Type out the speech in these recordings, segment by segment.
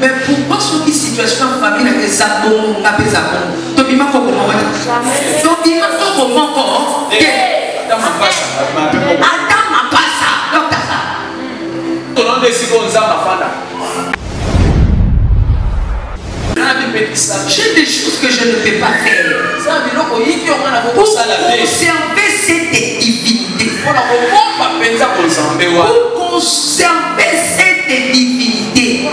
Mais pourquoi sont les situations en famille avec les abons, on appelle ça bon? Donc, il m'a fait comment? Donc, il m'a fait comment encore? Attends, ma passe. Donc, t'as ça. Ton nom de Sigon Zama Fanda. J'ai des choses que je ne peux pas faire. Pour conserver cette divinité. Pour conserver cette divinité.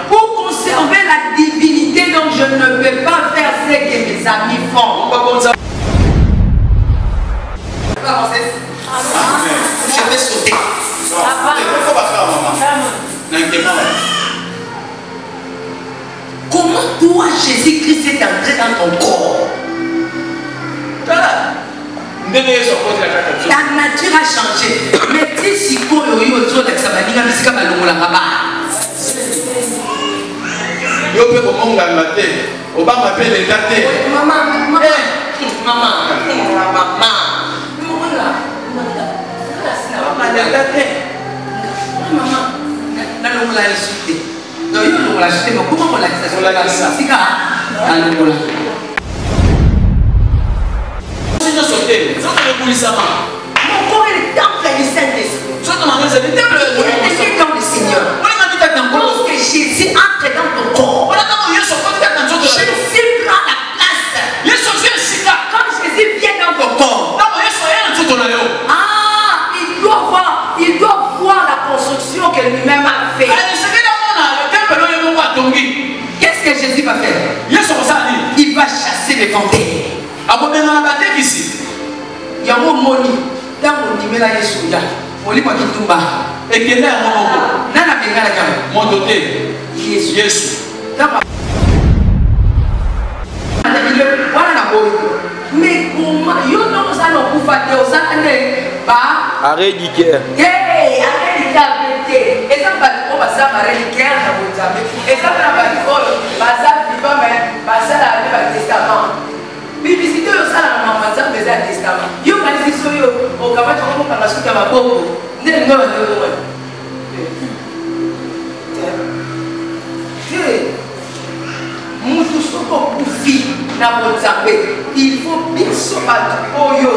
Pour conserver la divinité, donc je ne peux pas faire ce que mes amis font. Je vais sauter. Comment toi, Jésus-Christ, est entré dans ton corps? Ta nature a changé. Mais si tu as non, io non la scelgo, ma come la stessa la classica? Allora. Sono sortendo, sono le pulisama. Ma come il temple du Saint-Esprit? Sono ma cosa di temple del Seigneur. Voilà ma vita dans Parce que Jésus entre dans ton corps. Voilà comment Yesu peut faire dans ton corps. Jésus prend la place. Yesu vient sika. Quand Jésus vient dans ton corps. Non, Yesu est dans ton corps. Ah, il doit voir la construction que lui-même a fait. Qu'est-ce que Jésus va faire? Il va chasser les fantômes. Il y a un mot dans mon numéro de Jésus. On lit pas qui tombe. Et qui est là, mon Jésus. Mais comment il y a arrête du cœur. Et ça va être ça va reliquaire dans vos amis. Et ça va être ça vivant mais ça la Bible testament. Publicité ça la maman ça mais ça testament. Yo pas dit so yo au kama tu ko kanga suka maboko. Ndele ngoma ndio ngoma. Mutu soko kufi na Mozambe. Il faut bien so batu oyo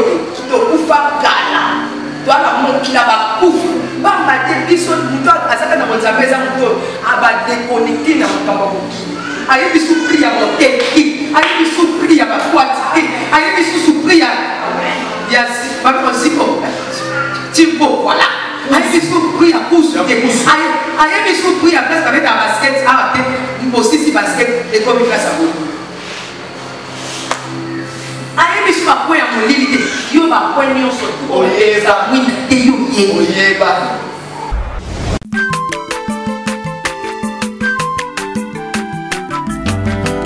to kufa kala. Toi la monki la bakufu. Bamba te biso muto azaka na Mozambe za muto aba déconnecté na mukamba boki. Ayi bisu priya moteki. Ayi bisu priya bakwati. Ayi bisu priya. Yes, pas possible. Tipo voilà. Ayi bisu priya pousse. Ayi bisu priya place avec un basket à tête. Aussi si basket et comme il fait ça beaucoup. Ayi bisu ba point ya molilité. Yo ba point nyonso. Oyeba. Wina te yo ye. Oyeba.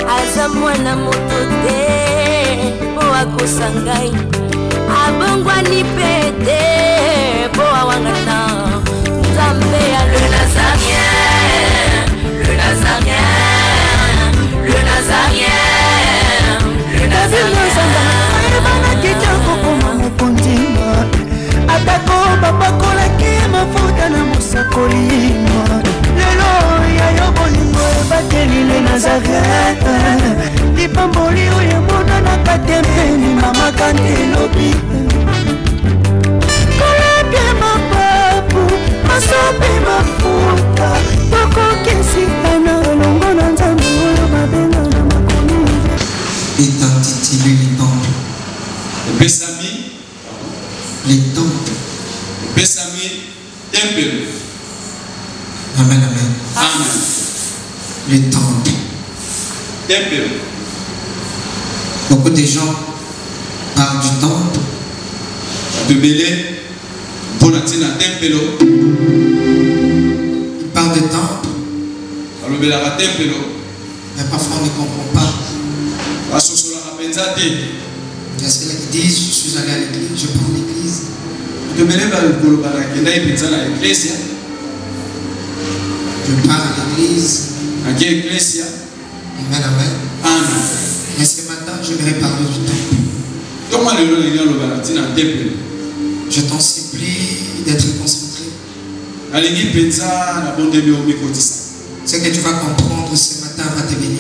Aza mwana moto te po akosangai abongwani pete po awangata Nzambe ya le Nazarien, le Nazarien, le Nazarien, le Nazarien. Bana kitoko koma mokondima atako babakolaki mafuta na mosakolima lelo ya yo bolingo ebateli le Nazareth lipamboli oyo emonanaka tempeni mama kandi elobi koleke mapapu masopi mafuta tokokisika na elongo na Nzambe oyo babenga na makomi est intitulé les temples. Les temples. Amen, amen. Amen. Les temples. Beaucoup de gens parlent du temple. Ils parlent de temple. Mais parfois on ne comprend pas. Il y a ceux-là qui disent, je suis allé à l'église, je prends l'église. Je pars à l'église. Amen, amen. Mais ce matin, je vais parler du temple. Je t'en supplie d'être concentré. Ce que tu vas comprendre ce matin va te bénir.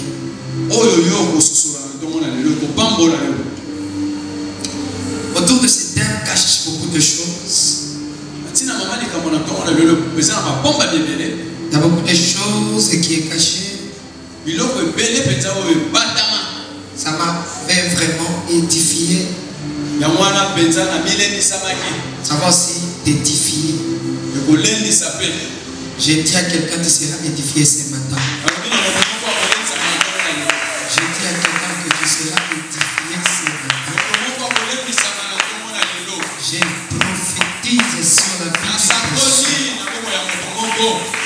Autour de ce thème cache beaucoup de choses. Il y a beaucoup de choses qui est caché. Ça m'avait vraiment édifié. Ça va aussi t'édifier. J'ai dit à quelqu'un que tu seras édifié ce matin. J'ai dit à quelqu'un que tu seras édifié ce matin. Je prophétise sur la vie de personne.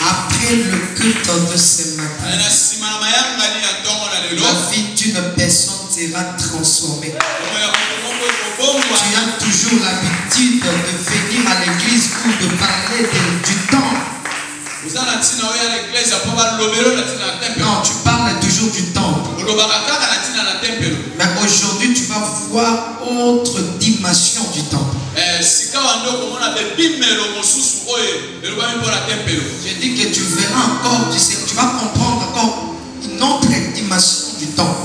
Après le culte de ce matin, la vie d'une personne sera transformée. Tu as toujours l'habitude de venir à l'église pour de parler du temps. Non, tu parles toujours du temple. Mais aujourd'hui, tu vas voir autre dimension du temple. Je dis que tu verras encore, tu vas comprendre encore une autre dimension du temple.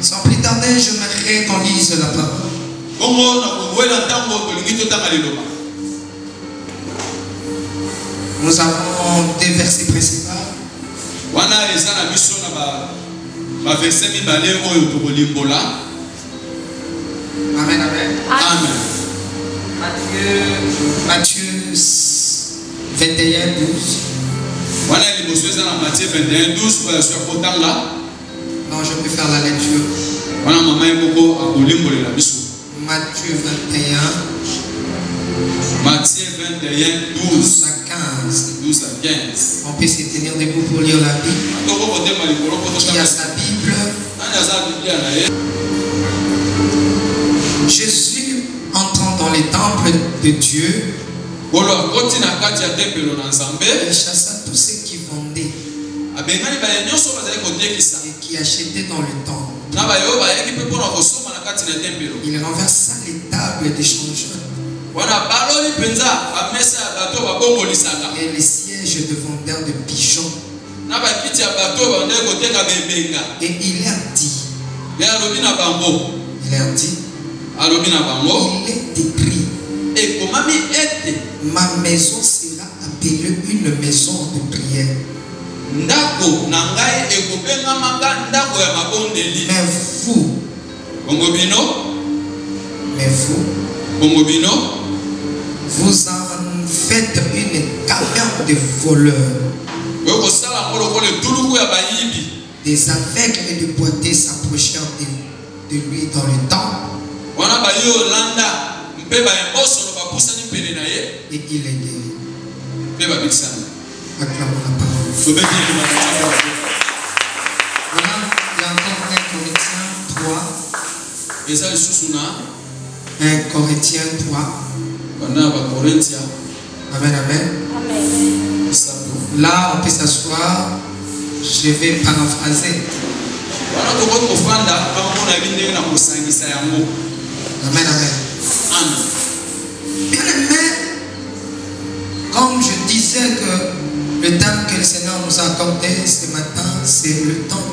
Sans plus tarder, j'aimerais qu'on lise la parole. Nous avons des versets principaux. Amen, amen. Amen. Matthieu 21, 12. Non, je peux faire la lecture. Matthieu 21. Matthieu 21, 12 à 15. 12 à 15. On peut se tenir debout pour lire la Bible. Qui a sa Bible. Jésus entrant dans les temples de Dieu, il chassa tous ceux qui vendaient et qui achetaient dans le temple. Il renversa les tables des changeurs et les sièges de vendeurs de pigeons. Et il a dit, il est écrit, ma maison sera appelée une maison de prière. Mais vous en faites une caverne de voleurs. Des aveugles et des boiteux s'approchèrent de lui dans le temple. Et il est guéri. Acclamons la parole. Voilà, il y a encore 1 Corinthiens 3. 1 Corinthiens 3. Amen, amen. Là, on peut s'asseoir. Je vais paraphraser. Amen, amen. Bien aimé, comme je disais que le temps que le Seigneur nous a accordé ce matin, c'est le temps.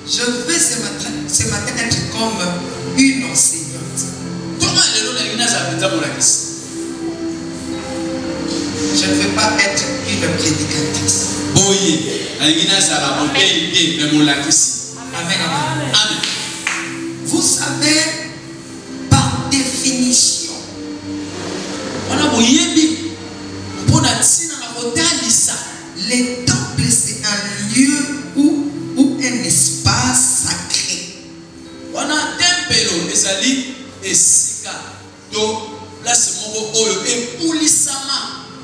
Je vais ce matin être comme une enseignante. Je ne vais pas être une prédicatrice. Amen, amen. Vous savez, par définition, les temples, c'est un lieu ou un espace sacré.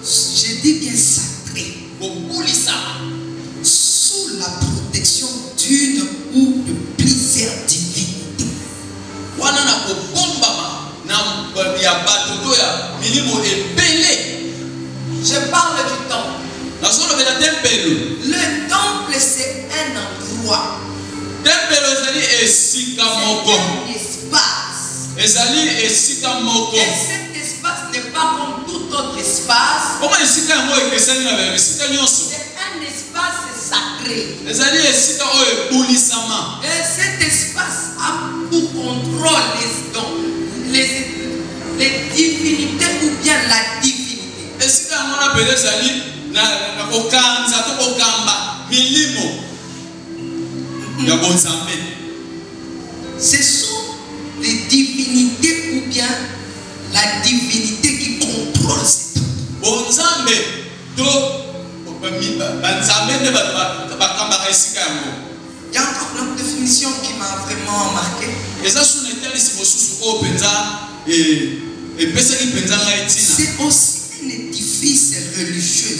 Je dis bien sacré. Sous la protection d'une ou de plusieurs divinités. Je parle du temple. Le temple, c'est esika moko. un espace. Ezali esika moko. Et cet espace n'est pas comme tout autre espace. Comment esika yango ekesani na esika nyonso? C'est un espace sacré. Ezali esika oyo ebulisama. Et cet espace a pour contrôle les dons, les divinités ou bien la divinité. Esika yango na pele ezali na kokanza to kokamba milimo ya bonzambe. Ce sont les divinités ou bien la divinité qui contrôle ces temps. Bonzambe to banzambe ne bakamba esika yango. Il y a encore une autre définition qui m'a vraiment marqué. C'est aussi un édifice religieux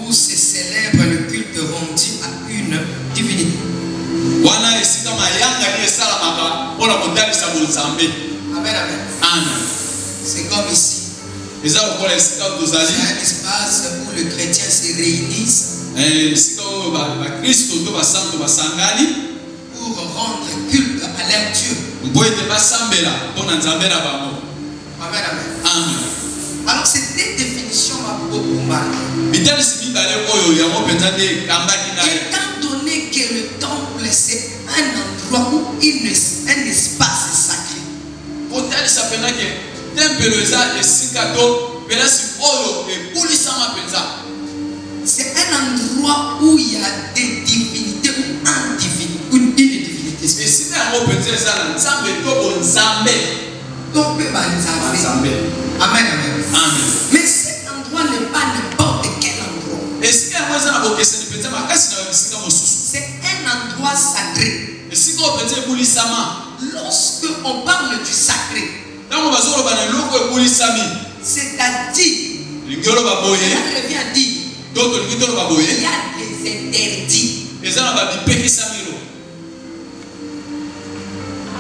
où se célèbre le culte rendu à une divinité. Amen, amen. C'est comme ici. C'est un espace où les chrétiens se réunissent pour rendre culte à leur Dieu. Amen, amen. Alors cette définition m'a beaucoup marqué. Étant donné que le temple c'est un endroit où un espace sacré. C'est un endroit où il y a des divinités ou une divinité spécifique. Amen, amen. Mais cet endroit n'est pas n'importe quel endroit. C'est un endroit sacré. Lorsque on parle du sacré, c'est-à-dire, cela revient à dire, il y a des interdits.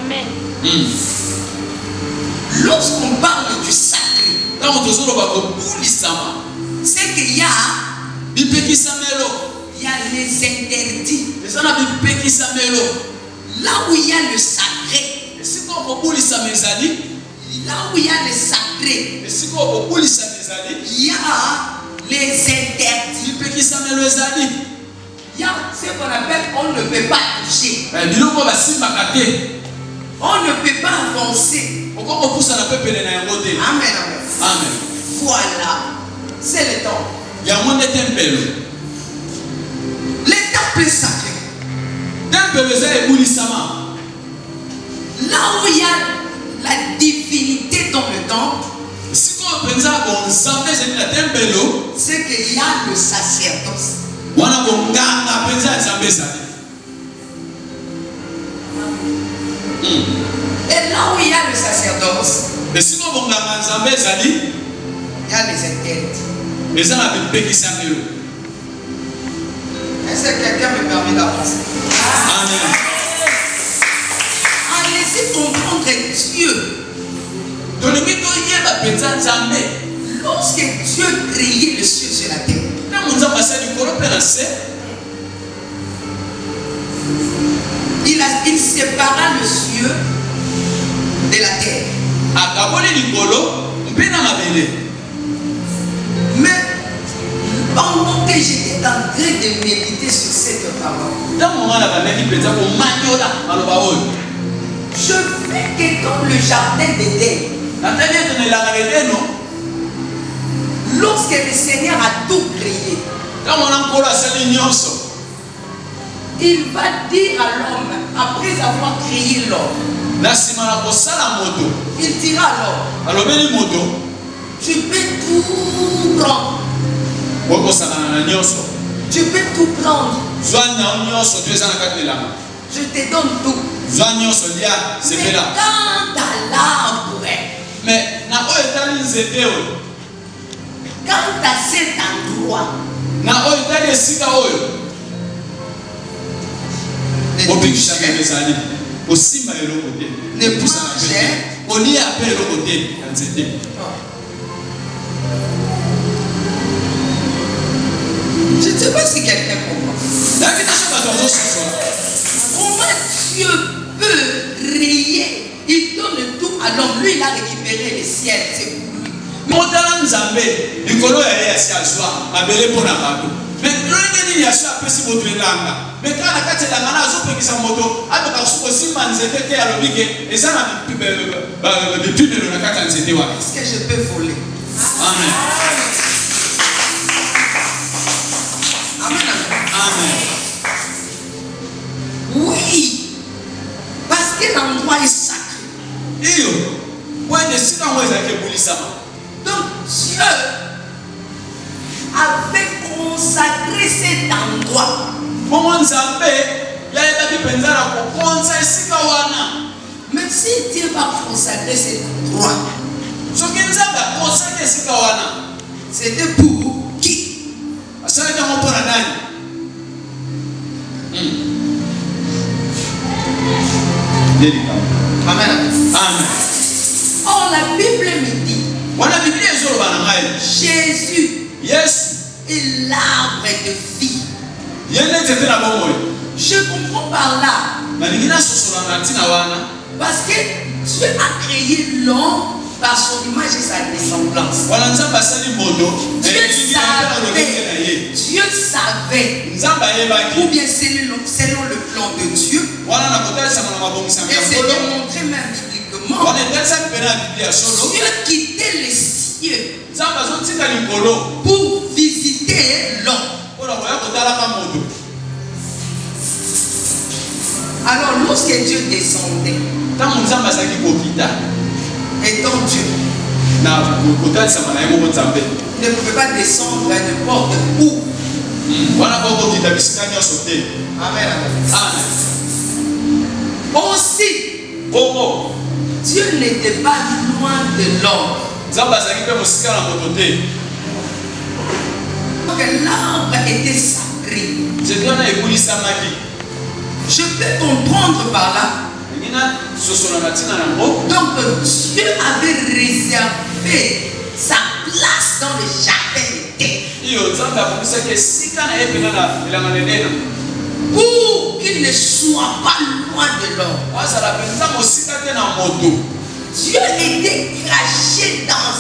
Amen. Lorsqu'on parle du sacré, c'est qu'il y a les interdits. Là où il y a le sacré, là où il y a le sacré, il y a les interdits. Il y a ce qu'on appelle on ne peut pas toucher. On ne peut pas avancer. Amen, amen. Voilà. C'est le temple. Le temple sacré. Là où il y a la divinité dans le temple, c'est qu'il y a le sacerdoce. Et là où il y a le sacerdoce, il y a les interdits. Est-ce que quelqu'un me permet d'avancer? Amen. Allez-y comprendre Dieu. Lorsque Dieu créait le ciel sur la terre, il sépara le ciel de la terre. Mais pendant que j'étais en train de méditer sur cette parole, je fais que dans le jardin d'Éden, lorsque le Seigneur a tout créé, il va dire à l'homme, après avoir créé l'homme, il dira à l'homme, tu peux tout prendre. Tu peux tout prendre. Je te donne tout. Mais quand à l'arbre, quand à cet endroit, ne Je ne sais pas si quelqu'un comprend. Comment Dieu peut rayer? Il donne tout à l'homme. Lui, il a récupéré les ciels. C'est pour lui. Mais quand est-ce que je peux voler? Amen. Amen. Amen. Oui. Parce que l'endroit est sacré. Donc Dieu avait consacré cet endroit. Mais si Dieu va consacrer cet endroit, c'était pour qui? Amen. Amen. Or la Bible me dit, Jésus est l'arbre de vie. Je comprends par là. Parce que Dieu a créé l'homme par son image et sa ressemblance. Dieu savait, ou bien selon le plan de Dieu, et c'est démontré même bibliquement, Dieu quittait les cieux pour visiter l'homme. Alors lorsque Dieu descendait, étant Dieu, ne pouvait pas descendre n'importe où. Amen. Aussi, Dieu n'était pas loin de l'homme. Donc l'arbre était sacré. Je peux comprendre par là. Donc Dieu avait réservé sa place dans le jardin d'Éden pour qu'il ne soit pas loin de l'homme. Dieu était caché dans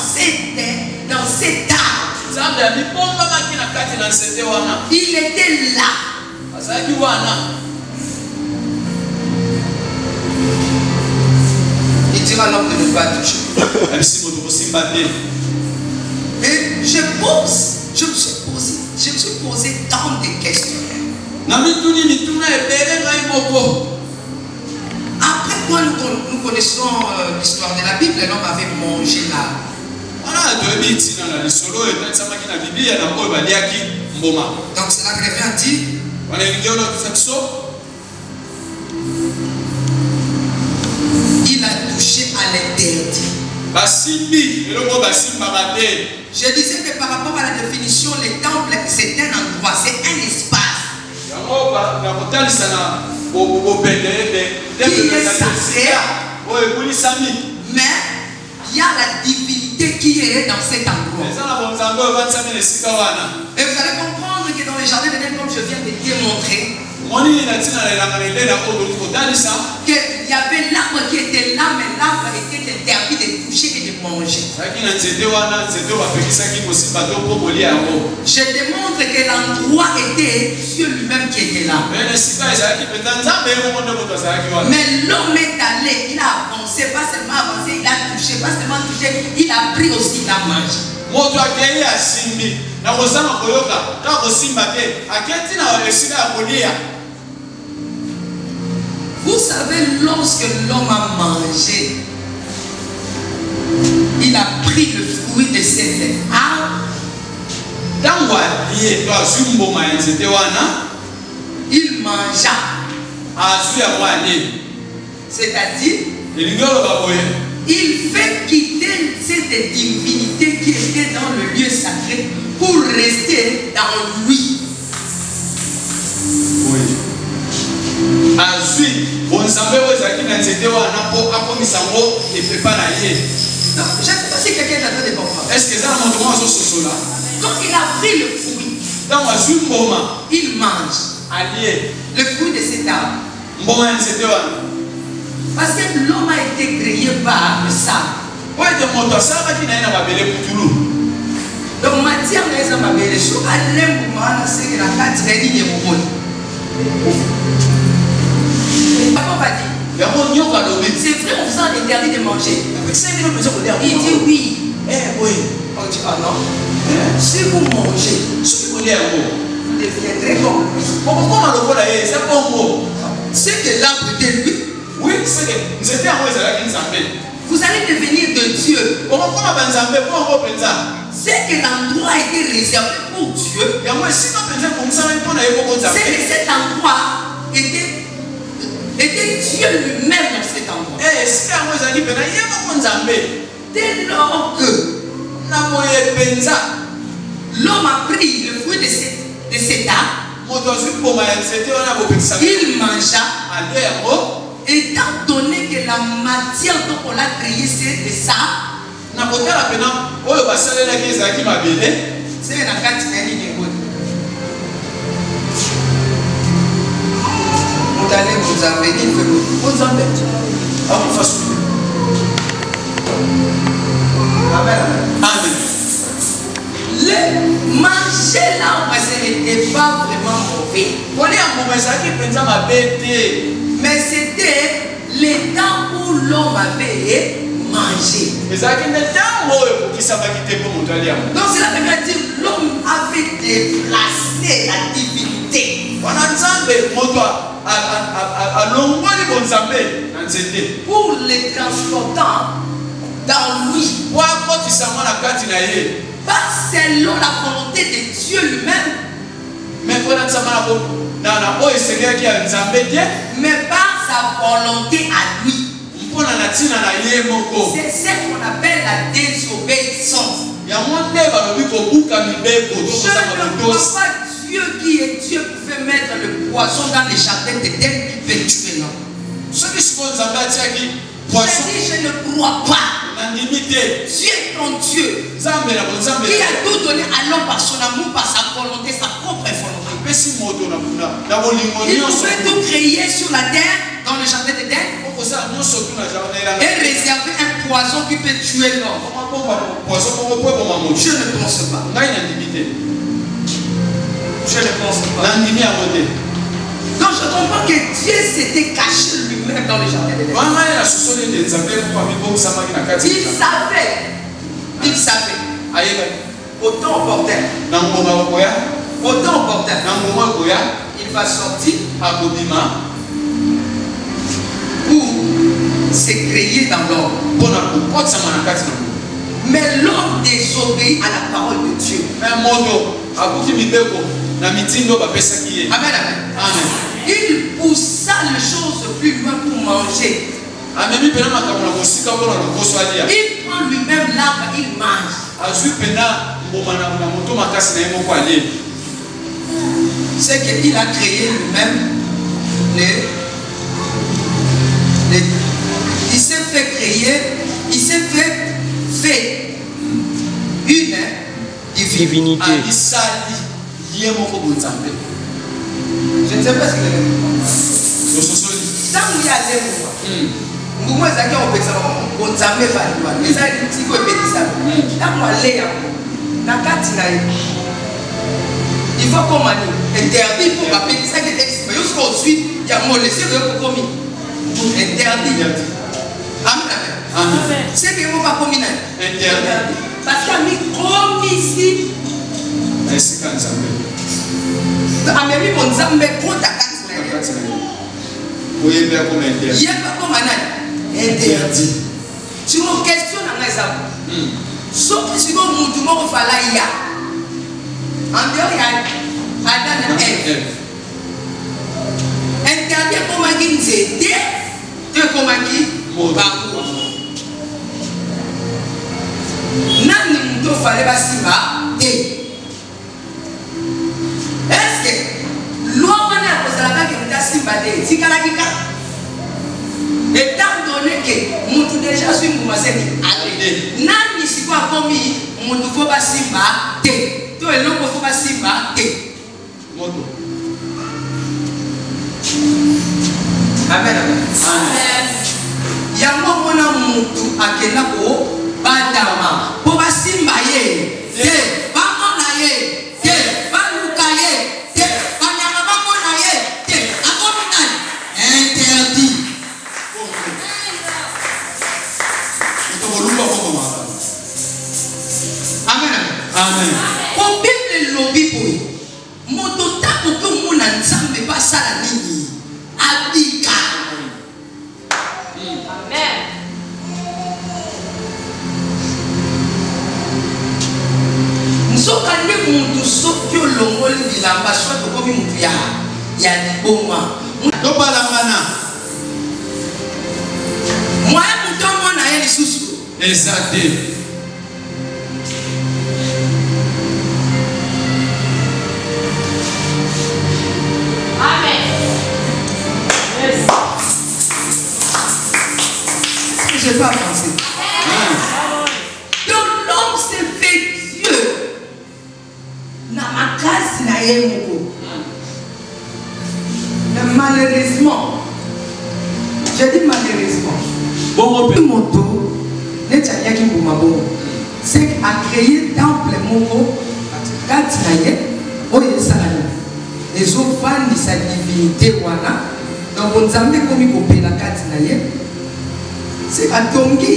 cet arbre. Il était là. Il dira l'homme de ne pas toucher. Et je me suis posé tant de questions. Après quoi nous connaissons l'histoire de la Bible, l'homme avait mangé l'arbre. Donc cela revient à dire il a touché à l'interdit. Je disais que par rapport à la définition, le temple c'est un endroit, c'est un espace qui est sacré. Mais il y a la divinité qui est dans cet endroit. Et vous allez comprendre que dans les jardins d'Éden, comme je viens de démontrer, qu'il y avait l'arbre qui était là, mais l'arbre était interdit de toucher et de manger. Je démontre que l'endroit était Dieu lui-même qui était là. Mais l'homme est allé, il a avancé, pas seulement avancé, il a touché, pas seulement touché, il a pris aussi, il a mangé. Vous savez, lorsque l'homme a mangé, il a pris le fruit de cet arbre. Il mangea. C'est-à-dire, il fait quitter cette divinité qui était dans le lieu sacré pour rester dans lui. Oui. Non, je ne sais pas si quelqu'un est en train de comprendre. Est-ce que ça montre moi ce là? Donc il a pris le fruit. il mange le fruit de cet arbre. Parce que l'homme a été créé par le sable. Donc matière n'est pas ma belle. Si on l'aime pour moi, c'est que la carte est ligne pour moi. Comment va dire? C'est vrai, on vous a interdit de manger. Il dit oui. On dit ah non. Si vous mangez, vous deviendrez comme lui. C'est que l'arbre était lui. Oui, c'est que vous allez devenir de Dieu. C'est que l'endroit a été réservé pour Dieu. C'est que cet endroit était Dieu lui-même dans cet endroit. Dès lors que l'homme a pris le fruit de cet arbre, il mangea. Étant donné que la matière dont on l'a créée, c'est de ça, c'est la carte de l'égout. Vous allez vous amener, vous embêtez. Amen. Le manger l'arbre, ce n'était pas vraiment mauvais. Mais c'était l'état où l'homme avait mangé. Donc cela veut dire l'homme avait déplacé la divinité. Pour les transportant dans lui. Pas selon la volonté de Dieu lui-même. Mais par sa volonté à lui. C'est ce qu'on appelle la désobéissance. Je ne vois pas Dieu qui est Dieu pouvait mettre le poisson dans les jardins d'Éden qui peut tuer l'homme. Je ne crois pas. Dieu est ton Dieu qui a tout donné à l'homme par son amour, par sa volonté, sa propre volonté. Il pouvait tout créer sur la terre, dans le jardin d'Éden, et réserver un poison qui peut tuer l'homme. Je ne pense pas. Je ne pense pas. Donc je comprends que Dieu s'était caché lui-même dans le jardin d'Éden. Il savait. Autant opportun. Il va sortir pour se créer dans l'homme. Mais l'homme désobéit à la parole de Dieu. Amen. Il poussa les choses plus loin pour manger. Il prend lui-même l'arbre, il mange. C'est qu'il a créé lui-même il s'est fait créer, il s'est fait une divinité. Je ne sais pas ce que c'est. Tant qu'il y a des mots, il faut qu'on interdit pour appeler ça que mais jusqu'au suite, il y a mon laissé de commis. Interdit. Amen. C'est que vous pas commis. Interdit. Parce qu'il y a mis comme ici. Merci quand ça me. Amemi mon zambe pour ta carte. Oui, il y a comme interdit. Il y a pas comme interdit. Sur une question dans les arbres. Sauf que si vous tout le monde fait là, il y a. En dehors, il y a Adam et Ève. Interdit pour ma guine, c'est Dieu comme ma guine. Nani muto fallait pas si bas. Est-ce que loi on a posé la bague qui est si bas de si kalakika. Étant donné que muto déjà suis moumassé nani si quoi commis muto faut pas si bas. Tout le monde faut pas si bas. Moto. Amen, amen. Yango mona mutu akenda ko badama po basimba ye te bamona ye te baluka ye te banyama bamona ye te akomina interdit. Amen, amen. Po Bible lobi boy moto tako ko mona nzambe basala nini abika. Amen. Nsoka nde muntu soki olongoli bilamba soki okomi mutu ya liboma tobalangana moya mutu omona ye lisusu eza te. Amen. Yes. Je n'ai pas avancé. Donc l'homme s'est fait Dieu. Na makasi na ye moko. Mais malheureusement, je dis malheureusement, bon moto ne tchanyaki mbuma bongo. C'est a créé temple moko kati na ye oyo esalani. Ezofandisa divinité wana. Donc nzambe komi kopela kati na ye. C'est à Tongi,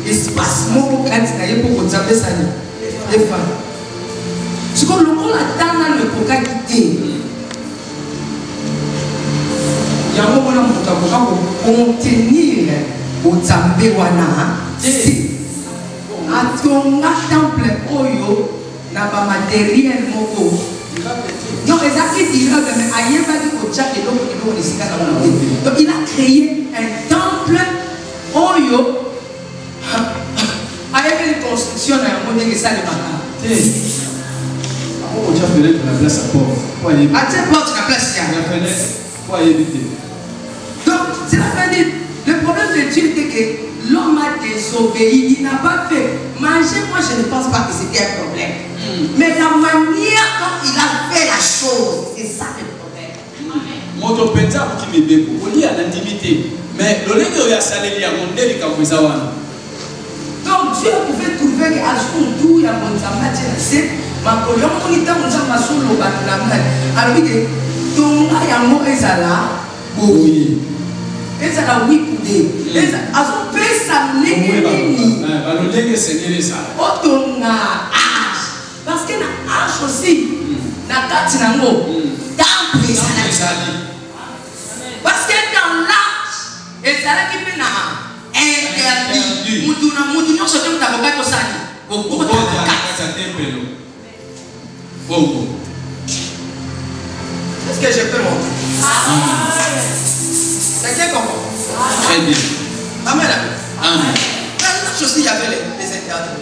espace moko kati na ye pour nzambe sani. Efa. Ce que l'on a tana ne peut pas quitter. Yango mona muta ko contenir o nzambe wana. Atonga temple oyo na ba matériel moko. Non, exactement, mais ailleurs va dire au Tchad et l'autre donc il a créé un temple oyo avec une construction dans un monde qui ça le matin. On a fait la place à porte. À cette porte la place il y a. Pour éviter. Donc c'est la fin de le problème de Dieu était que l'homme a désobéi, il n'a pas fait manger. Moi je ne pense pas que c'était un problème. Mais la manière dont il a fait la chose, c'est ça le problème. Moto penza qui me beko, on y a l'intimité. Mais le lègue y a salé à mon délit comme vous avez. Donc Dieu pouvait trouver qu'à son tour il y a mon zamati c'est ma colonne on est dans mon zamaso le bateau. Alors il dit donc il y a mon ezala oui. Ezala oui coudé. Ezala à son père ça l'égé. Alors lègue c'est ça. Otonga arche parce que la arche aussi na kati nango temple ezala. Parce que dans l'arche ezala qui fait na interdit. Mutu nyonso te mutu akokai kosali kokota na kati. Bongo. Est-ce que je peux montrer? C'est bien comment? Très bien. Amen. Amen. Là aussi il y avait les interdits.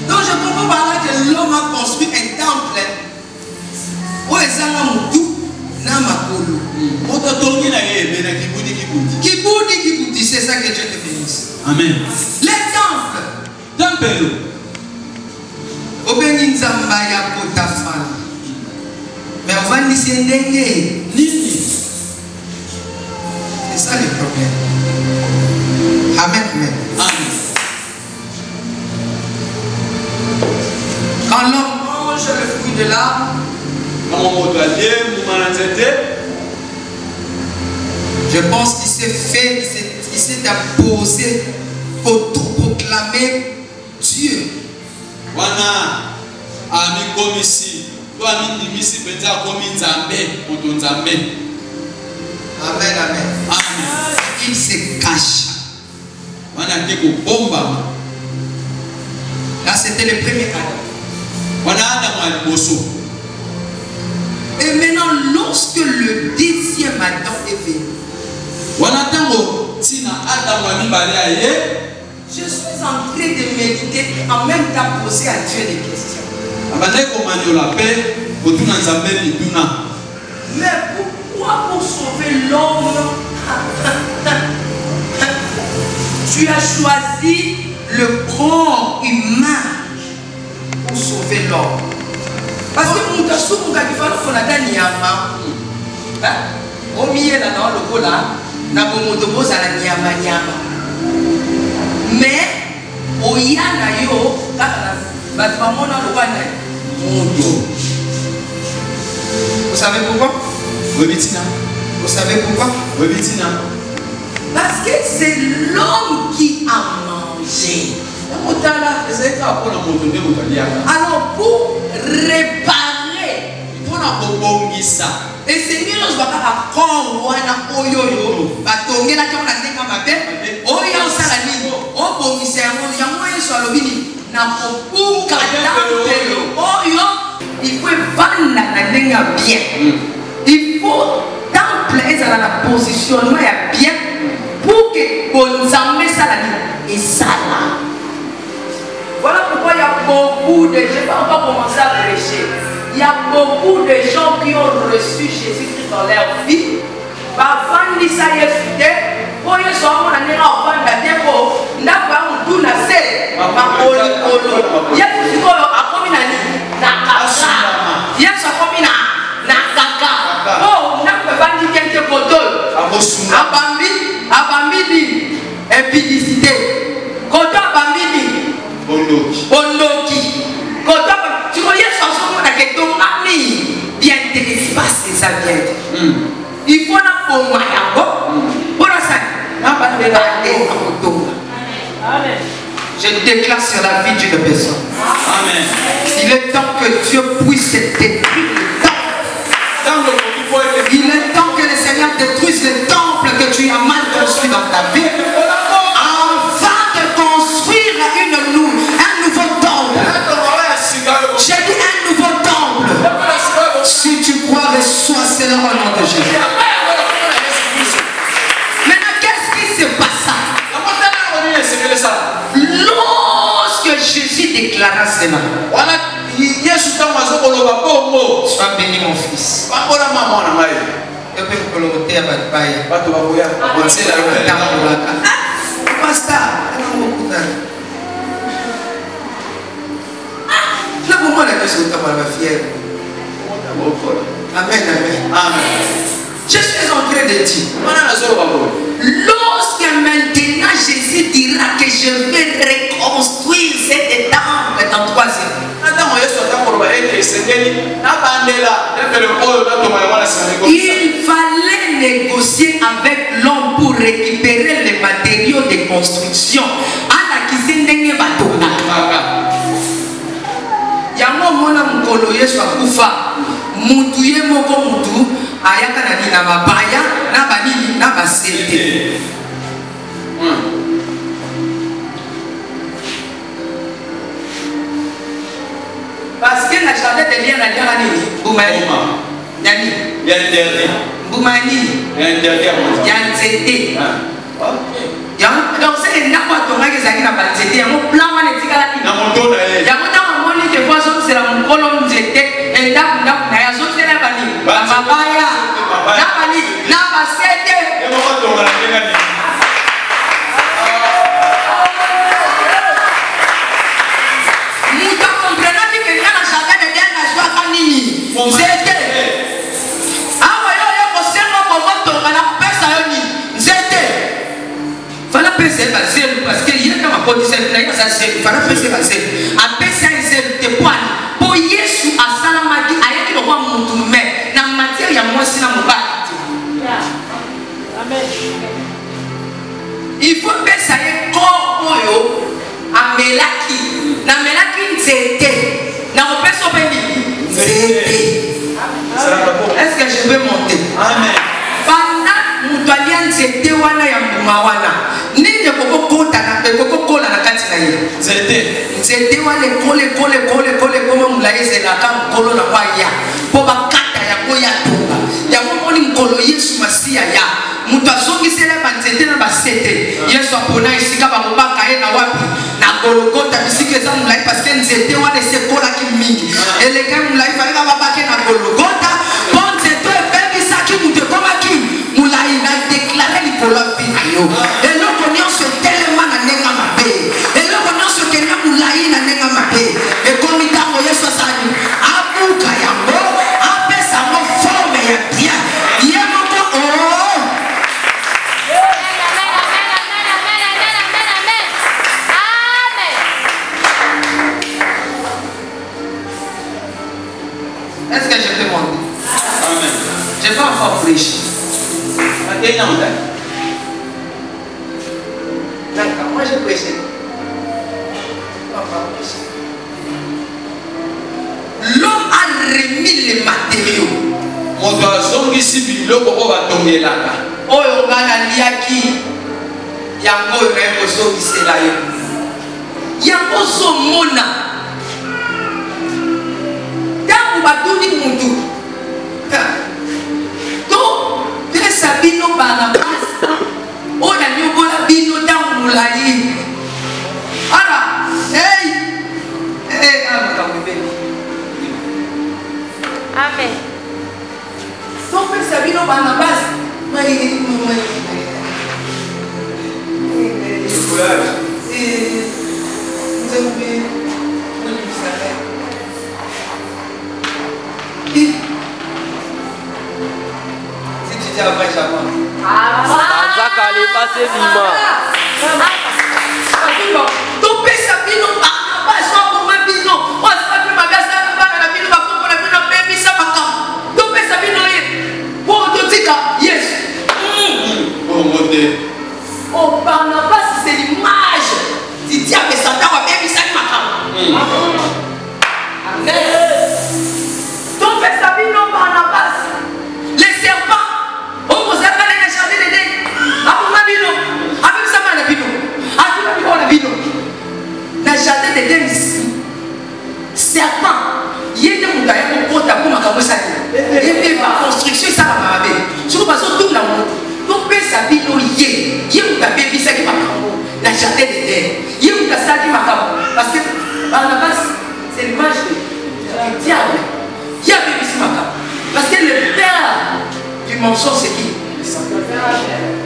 Donc je comprends par là que l'homme a construit un temple où ezanga mutu na makolo. Ototongi na ye bena kibudi. Kibudi, c'est ça que Dieu te bénisse. Amen. Les temples. Temple. Obeni nzamba ya kotafana. Mais on va ni sendenge. Nini. C'est ça le problème. Amen. Amen. Amen. Quand l'homme mange le fruit de l'arbre, je pense qu'il s'est fait, il s'est imposé pour tout proclamer Dieu. Wana ami komisi, to ami dimisi penza komi nzambe, moto nzambe. Amen, amen. Amen. Il se cache. Wana teko bomba. Là c'était le premier Adam. Wana Adam aliboso. Et maintenant, lorsque le deuxième Adam est venu, je suis en train de méditer et en même temps poser à Dieu des questions. Mais pourquoi pour sauver l'homme, tu as choisi le corps humain pour sauver l'homme? Parce que mon garçon, mon gars, il faut ata nyama omiyela na lokola na bomoto bozala nyama mais oya na yo kaka bato bamona lokola na moto. Vous savez pourquoi? Vous savez pourquoi? Parce que c'est l'homme qui a mangé. Alors pour réparer, et c'est mieux nous voir quand on a oyoyo, batonge la qui on a dit comme ma belle, oyo salami, o commissaire, on y a moyen sur le bini, na pour oyo, il faut vendre la nenga bien. Il faut temple et ça la positionnement est bien pour que bonzambe salami et sala. Voilà pourquoi il y a beaucoup de gens, je ne vais pas commencer à prêcher. Il y a beaucoup de gens qui ont reçu Jésus-Christ dans leur vie. Bafandi sa yesude, oyo so amona nera ofanda teko, ndaba mtu na se, makolo kolo. Yesu sikoyo akomi nani? Na kaka. Yesu akomi na kaka. Oh, ndaba bandi kente koto. Abambi di epidicité. Koto abambi di bondoki. Koto tu vois Yesu asomona ke tomami bien intéressé pas c'est ça bien. Il faut la pour ça. Je déclare sur la vie d'une personne. Amen. Il est temps que Dieu puisse détruire le temple. Il est temps que le Seigneur détruise le temple que tu as mal construit dans ta vie. Afin de construire un nouveau temple. J'ai dit un nouveau temple. Si tu crois, reçois cela au nom de Jésus. Maintenant, qu'est-ce qui se passa? Lorsque Jésus déclara cela, sois béni mon fils. Amen, amen. Je suis en train de dire, lorsque maintenant Jésus dira que je vais reconstruire cet temple dans 3 ans, il fallait négocier avec l'homme pour récupérer les matériaux de construction. Yango mona mukolo Yesu akufa mutu ye moko mutu ayaka na dina mabaya na banini na basete. Parce que la jardin de lien na lien nini Boumani yani Boumani yanzete donc c'est une fois tomber que ça qui n'a pas zete yango plan wana etikala nini yango ta moni que poisson c'est la mukolo nzete et ndaku na ya zote na bani mabaya na bani na basete. Muta comprendre que il y a la jardin de lien na joie kanini nzete awa yo kosenga bomoto na pesa yo ni nzete fala pesa basel parce que il y a comme condition na ça c'est fala pesa basel a pesa c'est te point pour Yesu asalamaki ayaki lo kwa muntu me na matière ya mwasi na mobali. Amen. Il faut pesa ye koyo amelaki na melaki nzete na pesa bendi nzete. Est-ce que je peux monter? Amen. Pendant mutualia nzete wana ya mbuma wana nini koko kota na koko kola na kati na ye nzete wana kole koma mulaise na kama kolo na kwa ya po bakata ya koya tunga ya moni mkolo Yesu Masia ya mutu azongisela banzete na basete Yesu apona isika ba mobaka ye na wapi na Golgotha bisike za mulai parce que nzete wana se kola ki mingi eleka mulai fa ka babake na Golgotha bon nzete ebebi saki mutu koma ki mulai na déclarer likolo pina yo eloko nyonso telema na nenga mabe eloko nyonso kenya mulai na nenga mabe ekomi tango Yesu asani abuka yango apesa mo Est-ce que je peux monter? Amen. Je n'ai pas encore prêché. D'accord, moi j'ai prêché. L'homme a remis les matériaux. Moto azongisi biloko oyo batongelaka. Oyo nga naliaki yango oyo naye kozongisela yo. Yango ozomona ntango batuni mutu to pesa bino bana basi oyo nanyobola bino ntango molai. Ala Amen. Donc, ça vient au Barnabas. Si tu dis après, j'avance. Zaka allait passer vivement. Donc, ça vient au Barnabas. Yes. Oh, Barnabas, c'est l'image du diable et Satan. Amen. Donc, ça vient non Barnabas. Les serpents. On vous a pas les jardins de Dieu. Après ma bino. Après ça, ma bino. Après ma bino. Le jardin de Dieu ici. Serpent. Il y a des moutons qui ont été pour et par construction, ça va m'arriver. Surtout parce que tout le monde, donc, ça vient au yé. Il y a un bébé qui m'a la jardin de terre. Il y a un ça qui m'a parce que Barnabas, c'est l'image du diable. Il y a un bébé qui m'a parce que le père du mensonge, c'est qui?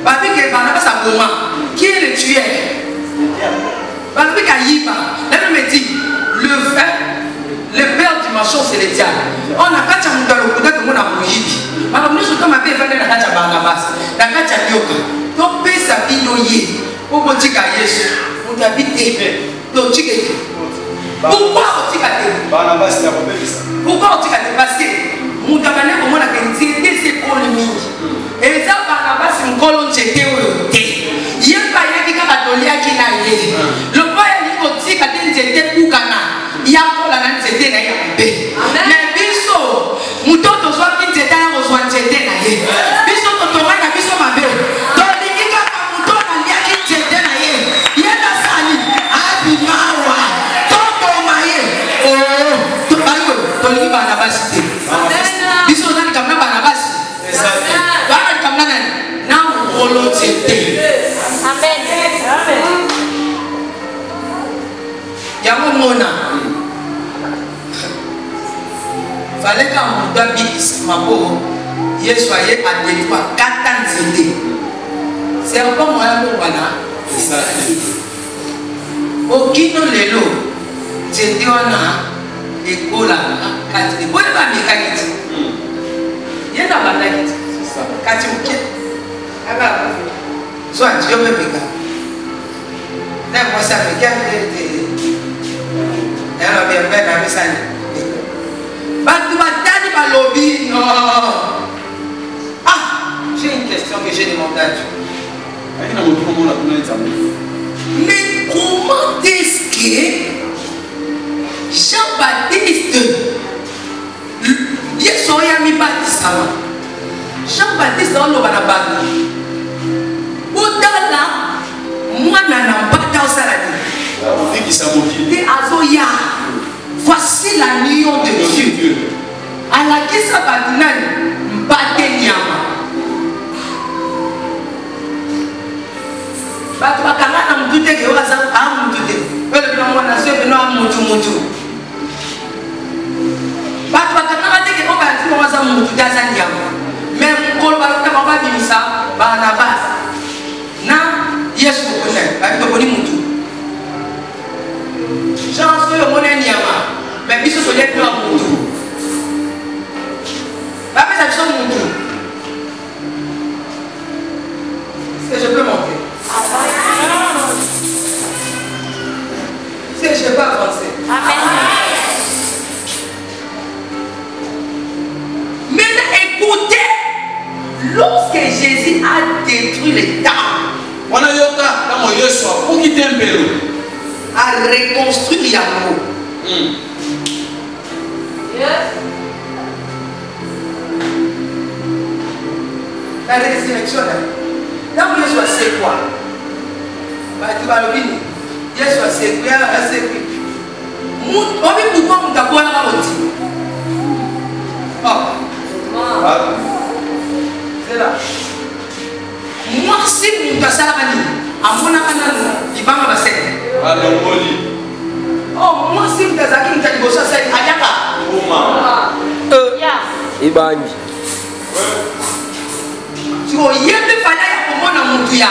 Parce que Barnabas a moment. Qui est le tueur? Parce que Kaïba, elle me dit, le père du mensonge, c'est le diable. On a pas de dans le coup de mon amour. Alors nous sommes à faire la kacha Barnabas, la kacha Yoka. Donc pesa biloye, au botika Yesu, on t'habite, donc tu es. Pourquoi on t'y a Barnabas n'a pas fait ça. Pourquoi on t'y a parce que nous t'avons comment la qualité c'est polémique. Et ça Barnabas c'est un colon jeté au thé. Il y a pas y a qui catholique qui n'a rien. Le boy a dit qu'on t'y a jeté pour Cana. Il y a pour la nana jeté n'a rien. Mais biso, mutoto soit qui jeté à rejoindre jeté n'a rien. Biso toto va na biso ma belle. Donc il y a pas mutoto n'a rien qui jeté n'a rien. Il y a la sali. Abimawa. Toto maye. Oh, to bayo. To li Barnabas te. Biso na ni kamna Barnabas. Bana ni kamna nani? Na ngolo jeté. Amen. Amen. Yango mona. Fallait qu'un monde habite ma peau. Hier soyez à l'étoile 4 ans de c'est un peu moins pour voilà. Aucun lelo. C'était on a école là. Quand tu vois pas mécanique. Il y a la bataille. Quand tu me soit Dieu me péga. Moi ça me gagne. Elle a bien fait la mise. Non. Ah, j'ai une question que j'ai demandé à Dieu. Mais comment est-ce que Jean-Baptiste, Jean-Baptiste, on l'a battu. Au-delà, moi, je n'ai pas d'aujourd'hui. Voici l'agneau de Dieu. À la question de Nyama. Batu bakanga na mutute ke waza amutute. Wele bino mwana sio bino amutu. Batu bakanga bateke ko ba timo waza mutute aza Nyama. Mais mukolo balota ba bimisa Barnabas. Na Yesu ko kone, ba ko boni mutu. Chance yo mona Nyama. Mais biso so yetu amutu. Est-ce que je peux monter? Est-ce que je peux avancer? Amen. Écoutez, lorsque Jésus a détruit les temples, a reconstruit Yahoo. La résurrection, là où Jésus a fait quoi? Tu vas le dire. Jésus a fait quoi? Pourquoi on t'a quoi là? C'est là. Moi, si vous avez ça, à mon avis, il va m'amasser. Oh, moi, si vous avez ça, il va m'amasser. Ayaka. Ibani. Si vous avez fait ça, il va m'amasser.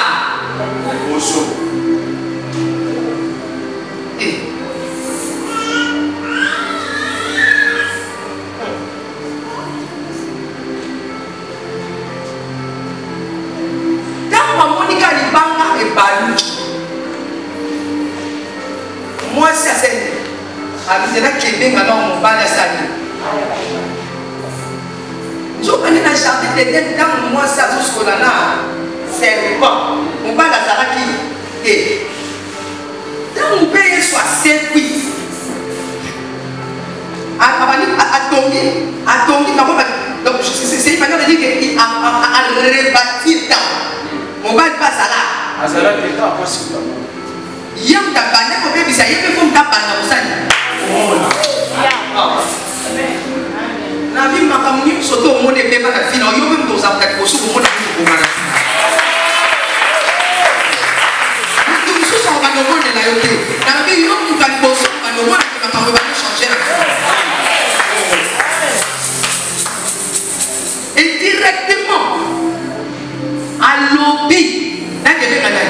Moi, c'est assez. Avec la Québec, alors on va la saluer. Je connais la jardin de tête dans moi, ça, jusqu'au lana. C'est pas. On va la saluer. Dans mon pays, soit circuit. À Tongi, donc c'est une manière de dire qu'il a rebâti dans. On va pas ça là. Yam tabane ko be bisa yebe fo tabana usani. Na bi makamuni soto mo de beba na fina yo be mto za ko su ko mo na ko mana. Tu su so ba no mo de la yo te. Na bi yo mu ka ko su ba no mo na ka ba ba changer. Et directement à l'obé na ke be kana.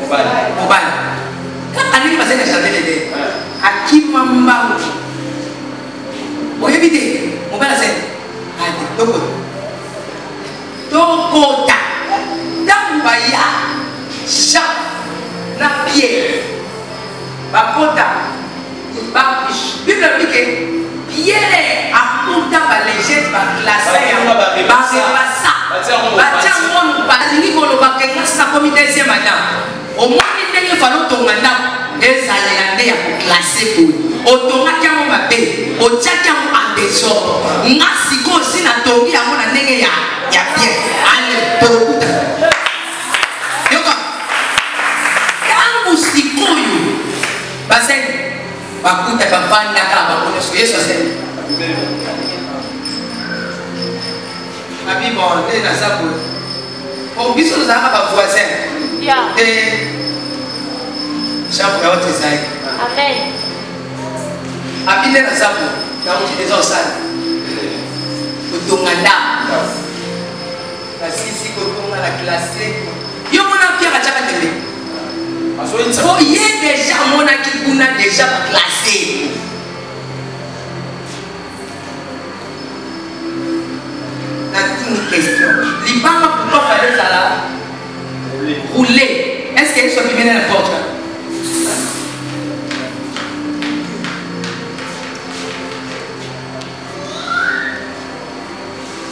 Mobile. Quand on est passé dans le jardin de Dieu, à qui m'a vous évitez, mon père a dit, Tokota, Tambaya, Jean, Pierre, Bakota, Bible dit que Pierre a compté par les jets, par classé, par ça, au moins, il n'y a pas de les Aléandais à classer pour automatiquement ma paix, au tchakam en désordre. Nasiko aussi n'a tombé à mon année ya bien. Allez, pour le coup. Quand vous siko you, parce que bakuta bapanda kaba kono Yesu asema. Abi bon, les na sabu. Au biso za ba voisin. Yeah. Chaque fois tu sais. Amen. Abile na sabu, na utiliza sana. Kutunganda. Basisi kutunga la classe. Yo mona pia bachaka tele. Oh, il est déjà mon akibuna déjà classé. Une question. L'Ibama pourquoi fallait ça là? Rouler. Est-ce qu'elle soit bien à la porte?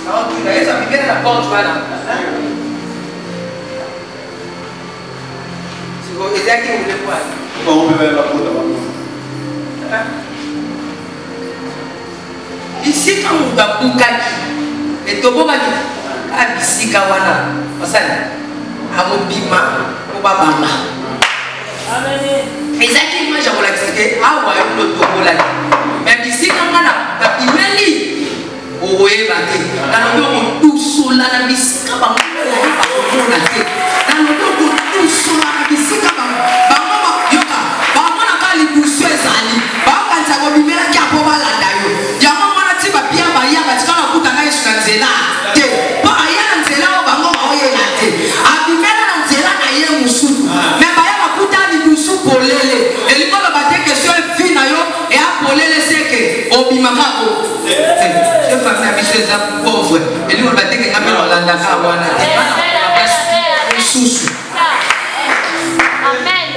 Alors, tu l'as, ça bien à la porte, voilà. Si vous voulez, qui vous voulez voir? Comment on peut mettre la porte là-bas? Ici, quand on va Boukaki, les Tobomaki, à Bissika Wana, Amobima, Obama. Exactement, je vous l'explique. Ah, ouais, le Tobolaki. Mais Bissika Wana, Imeli, Owe Bate, dans le dos tout seul, la Bissika Wana, dans le dos tout seul, la Bissika Wana, Yoka, Bama n'a pas les poussées, Zali, Bama n'a pas les poussées, pauvre et lui on va dire que quand on l'a amen.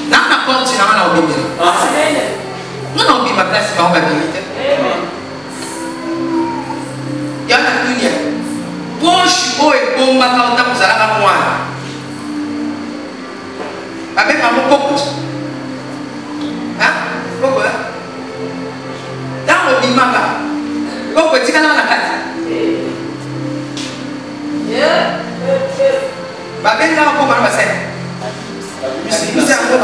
Dans la porte, il y a un obéi. Non, non, ma place, il y a un obéi. Il y a un Avec un mot coco. Hein? Coco, hein? Dans le bimanga, coco, tu as la carte. Babel là, on va passer. C'est un peu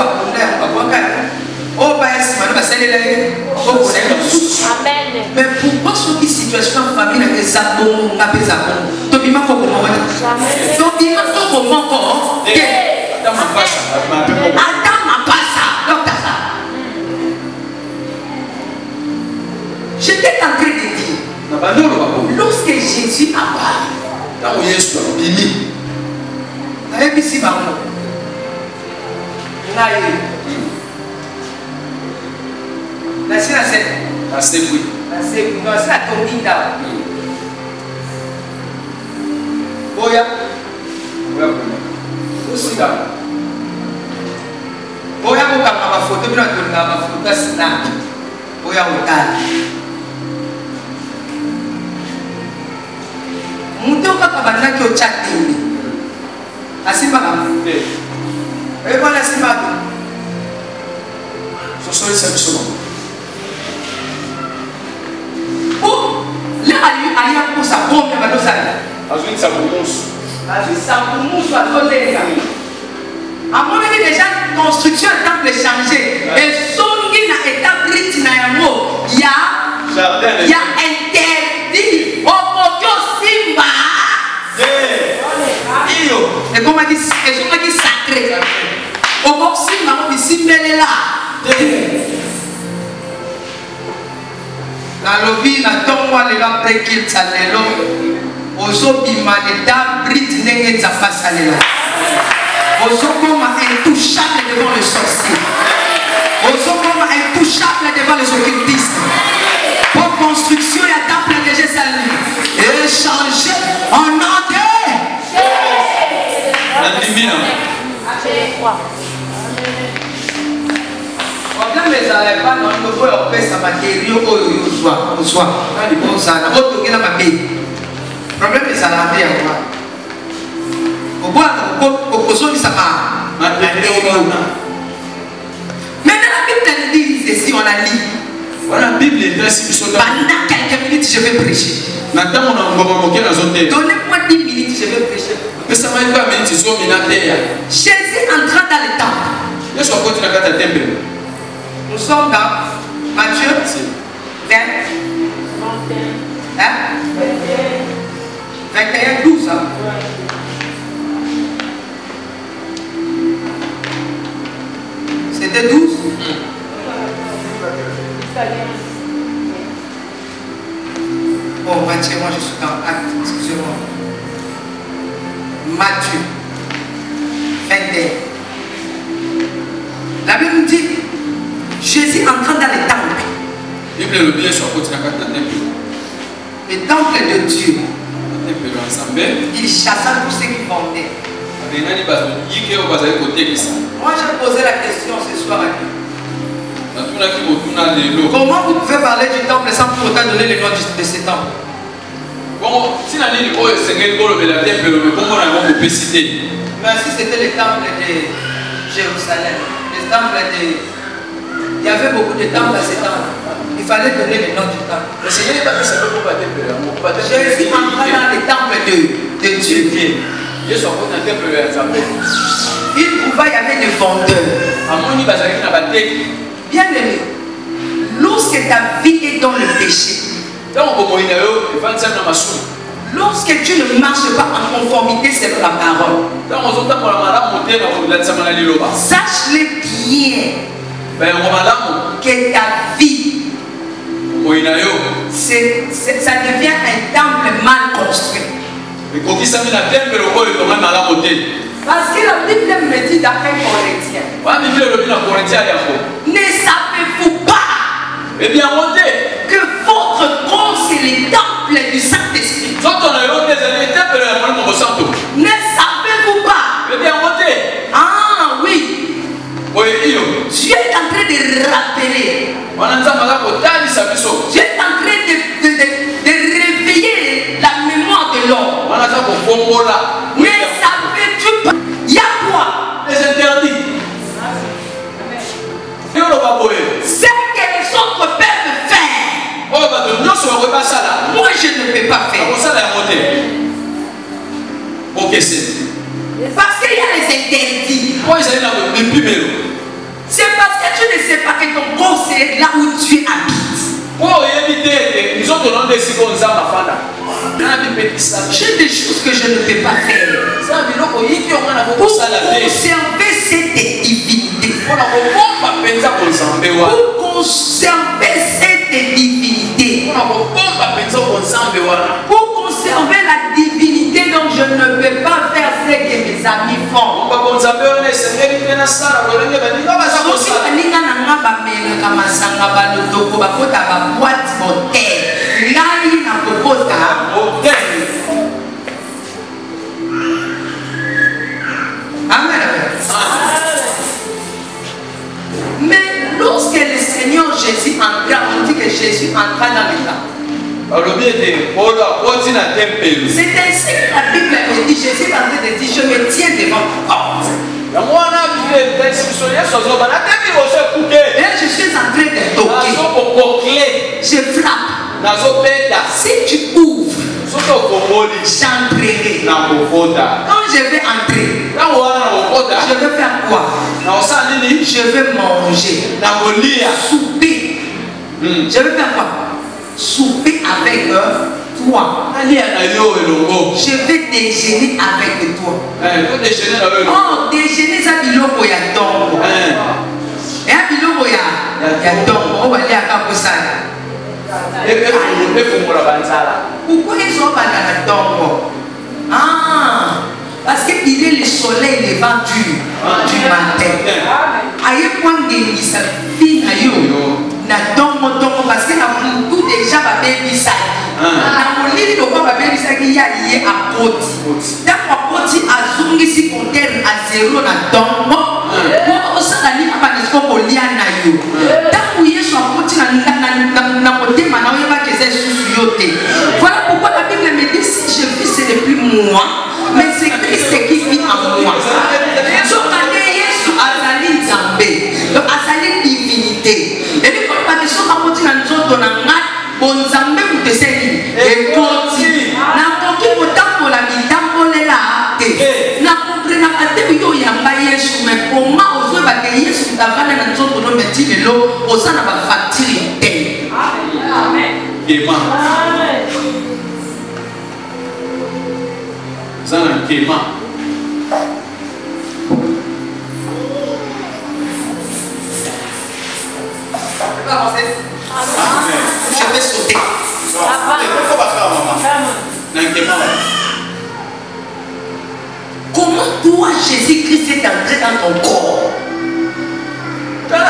Amen. mais pourquoi sur qui situation en famille avec Zabon, avec Zabon, Tobima comment Tobima comment Adam n'a pas ça. J'étais en train de dire, lorsque Jésus apparaît, à mon avis, déjà, construction est temple changé. Et son qui n'a été brite n'a il y a interdit au poteau Simba. Et comme on dit sacré. Au poteau Simba, on dit Simba est là. La lobby, la tombe, les gens préquillent ça, les gens. Ozobima ne da brite nenge zapasa lela. Ozobima intouchable devant le sorcier. Ozobima intouchable devant les occultistes. Pour construction et à temple de Jérusalem. Et changer en nom de Jésus. Problème les pas dans le nouveau opé sa matériau au soir. Au soir. Quand il pense à la autre qui n'a pas payé. Le problème est ça la vie à moi. Au bout au ça mais dans la Bible dit ceci, on a lu. Voilà, la Bible est très simple. Pendant quelques minutes, je vais prêcher. Donnez-moi 10 minutes, je vais prêcher. Jésus entra dans le temple. Nous sommes dans Matthieu 20. 21, 12. C'était 12. Oh, Matthieu, moi je suis dans Acte, excusez-moi. Matthieu 21. La Bible dit, Jésus entrant dans le temple. Le temple de Dieu. Il chassa tous ceux qui vendaient. Moi j'ai posé la question ce soir à Dieu. Comment vous pouvez parler du temple sans pour autant donner le nom de ce temple? Mais si c'était le temple de Jérusalem, le temple de... Il y avait beaucoup de temples à ce temple. Il fallait donner le nom du temple. Jésus entra dans le temple de Dieu. Il trouva, il y avait des vendeurs. Bien aimé, lorsque ta vie est dans le péché, lorsque tu ne marches pas en conformité avec la parole, sache-le bien que ta vie, ça devient un temple mal construit. Parce que la Bible me dit d'après Corinthiens, ne savez-vous pas que votre corps c'est le temple du Saint-Esprit? Ne savez-vous pas? Ah oui. Dieu est en train de rappeler. Dieu est en train de réveiller la mémoire de l'homme. Ne savez-tu pas? Il y a quoi? Les interdits. ne peux pas faire. Parce qu'il y a les interdits. C'est parce que tu ne sais pas que ton corps c'est là où tu habites. J'ai des choses que je ne peux pas faire. Pour conserver cette divinité. Pour conserver cette divinité. Pour conserver la divinité, donc je ne peux pas faire ce que mes amis font. Mais lorsque le Seigneur Jésus entra, on dit que Jésus entra dans le temple. C'est ainsi que la Bible me dit, Jésus est en train de dire, je me tiens devant ta porte. Et là, je suis en train de toquer. Je frappe. Si tu ouvres, j'entrerai. Quand je vais entrer, je vais faire quoi? Je vais manger, souper. Je vais faire quoi? Souper avec toi. Je vais déjeuner avec toi. Oh, déjeuner, ça biloko ya dongo. Et biloko ya dongo, on va aller à Kaposala. Pourquoi ils sont pas dans la dongo? Ah, parce qu'il est le soleil levant du matin. Aïe, point de sa fille, na dongo parce que na tout déjà va baby ça. Na molili do ba baby ça qui ya lié à Koti. Da Koti azungi si compteur à 0 na dongo. Ko osala ni papa ne ko kolia na yo. Da kuye so Koti na côté maintenant il va que c'est sous yote. Voilà pourquoi la Bible me dit si je vis ce n'est plus moi mais c'est Christ qui vit en moi. So quand Yesu azali nzambe. Donc azali divinité. Et puis quand pas de so ka Koti na nzoto na ngat bonzambe muteseni e Koti. Na koki kotambola mitambolela te. Na comprendre ka te yo yamba Yesu mais comment ozo ba ke Yesu ndavana na nzoto no meti lelo osana ba facture te. Amen. Amen. Zana kema. Je vais sauter. Comment toi, Jésus-Christ, est entré dans ton corps? Ta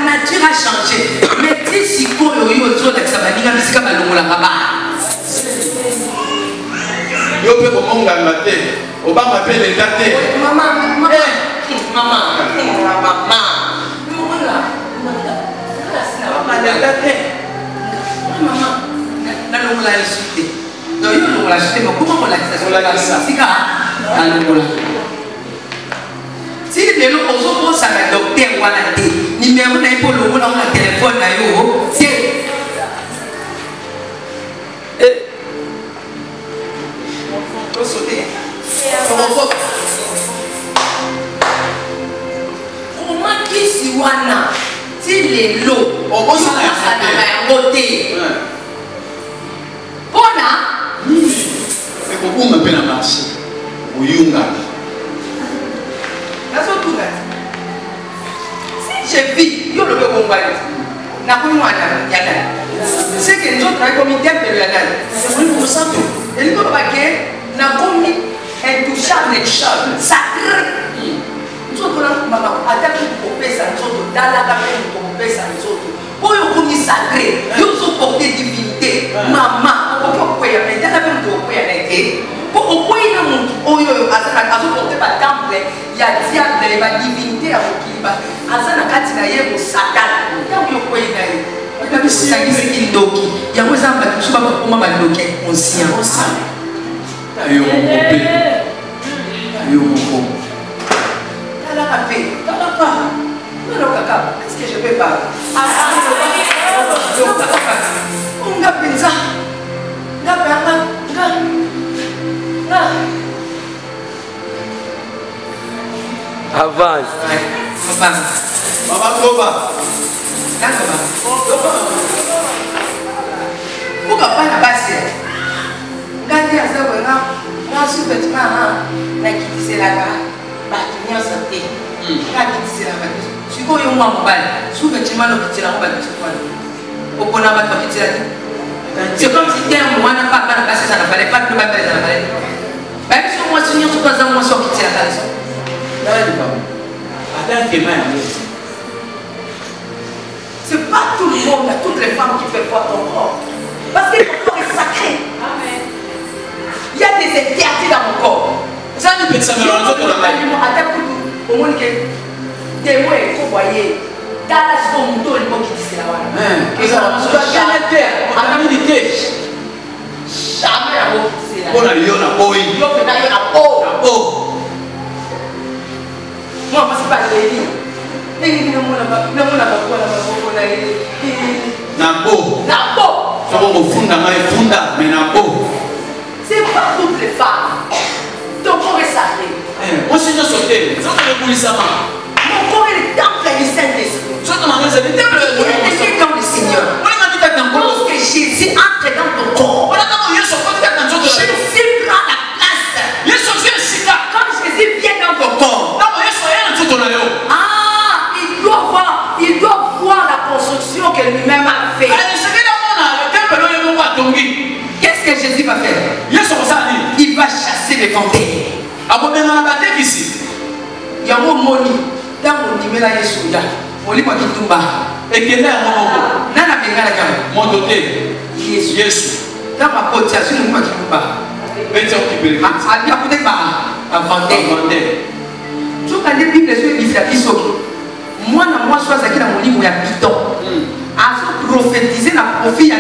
nature a changé. Mais si quoi yo yo zo da sabaninga misika balongola baba. Yo pe ko monga mate. Obama pe le date. Maman. Si le lo ozo ko sa na docteur wana te numéro na ipo lo na téléphone na yo te ko sauter comment kisi wana ti le lo ozo na yango te bona e ko kuma pe na marché uyunga. Si je vis, yo le veux combattre. Na ko mwana yana. C'est que nous autres comme temple yana. C'est pour ça que il faut pas que na komi intouchable sacré. Nous autres maman attaque pour pesa nous autres dans la campagne pour pesa nous autres. Pour yo komi sacré, yo so porter divinité. Maman, on peut pas y mettre dans la même pour y aller. Pour au point na muntu oyo azo porter ba temple ya diable ba divinité ya kokiba azana kati na yebo satana tango yo kwenda ye ba bisangisi kindoki ya mweza ba tusuba ba kuma ba ndoki conscient Ayo moko ala kape ala pa non kaka est-ce que je peux pas Avance. Maman Koba. Pourquoi pas la base? Regardez à ça, moi, sous-vêtement, la quitte, c'est la gare, bâtiment santé. La quitte, c'est la gare. Si vous avez un mobile, sous-vêtement, le quitte, la gare, au bon abat, quitte, la gare. C'est comme si un mois n'a pas passé, ça n'a pas les pas de la ça n'a pas les. Même si moi, si nous sommes dans un mois, sur quitte, la gare. Attends, que main. C'est pas tout le monde, il y a toutes les femmes qui peuvent voir ton corps. Parce que ton corps est sacré. Amen. Il y a des interdits dans mon corps. Ça ne peut pas s'amuser dans la main. Au moins, des mots et vous voyez. Dans la seconde, il faut qu'il dise là. Jamais la mot qui dise là. On a eu un boy. Moi, je ne sais pas le lire. C'est pas toutes les femmes. Ton corps est sacré. Mon corps est le temple du Saint-Esprit. Il est élevé dans le Seigneur. Lorsque Jésus entre dans ton corps, Jésus prend la place. Quand Jésus vient dans ton corps, il doit voir la construction que lui-même a fait. Qu'est-ce que Jésus va faire? Il va chasser les fantômes. Il y a un mot dans mon numéro de Yesuya. On lit pas qui tombe. Et qui est là, Nana Bengala Gama. Yesu. Dans ma potiation, on lit pas qui tombe. Ah, il y a peut-être pas à vendre. Tu as des Bibles sur les Bibles. Moi, moi, je suis dans mon livre, il y a Python. À prophétiser la profit, il y a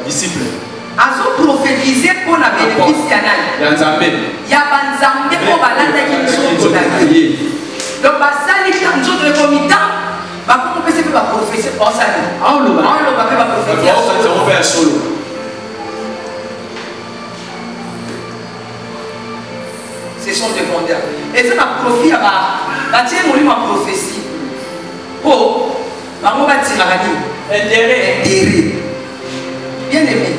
disciple. À prophétiser pour la bénéfice, il y a il y a Banzambe pour Balanda qui sont dans la vie. Donc, ça, les gens qui sont comitants, on peut se faire prophétiser pour ça. On le va faire prophétiser. C'est son demandeur. Et ça, ma profit, bah, tiens, mon livre, ma prophétie. Oh, ma mot va dire à intérêt. Bien aimé,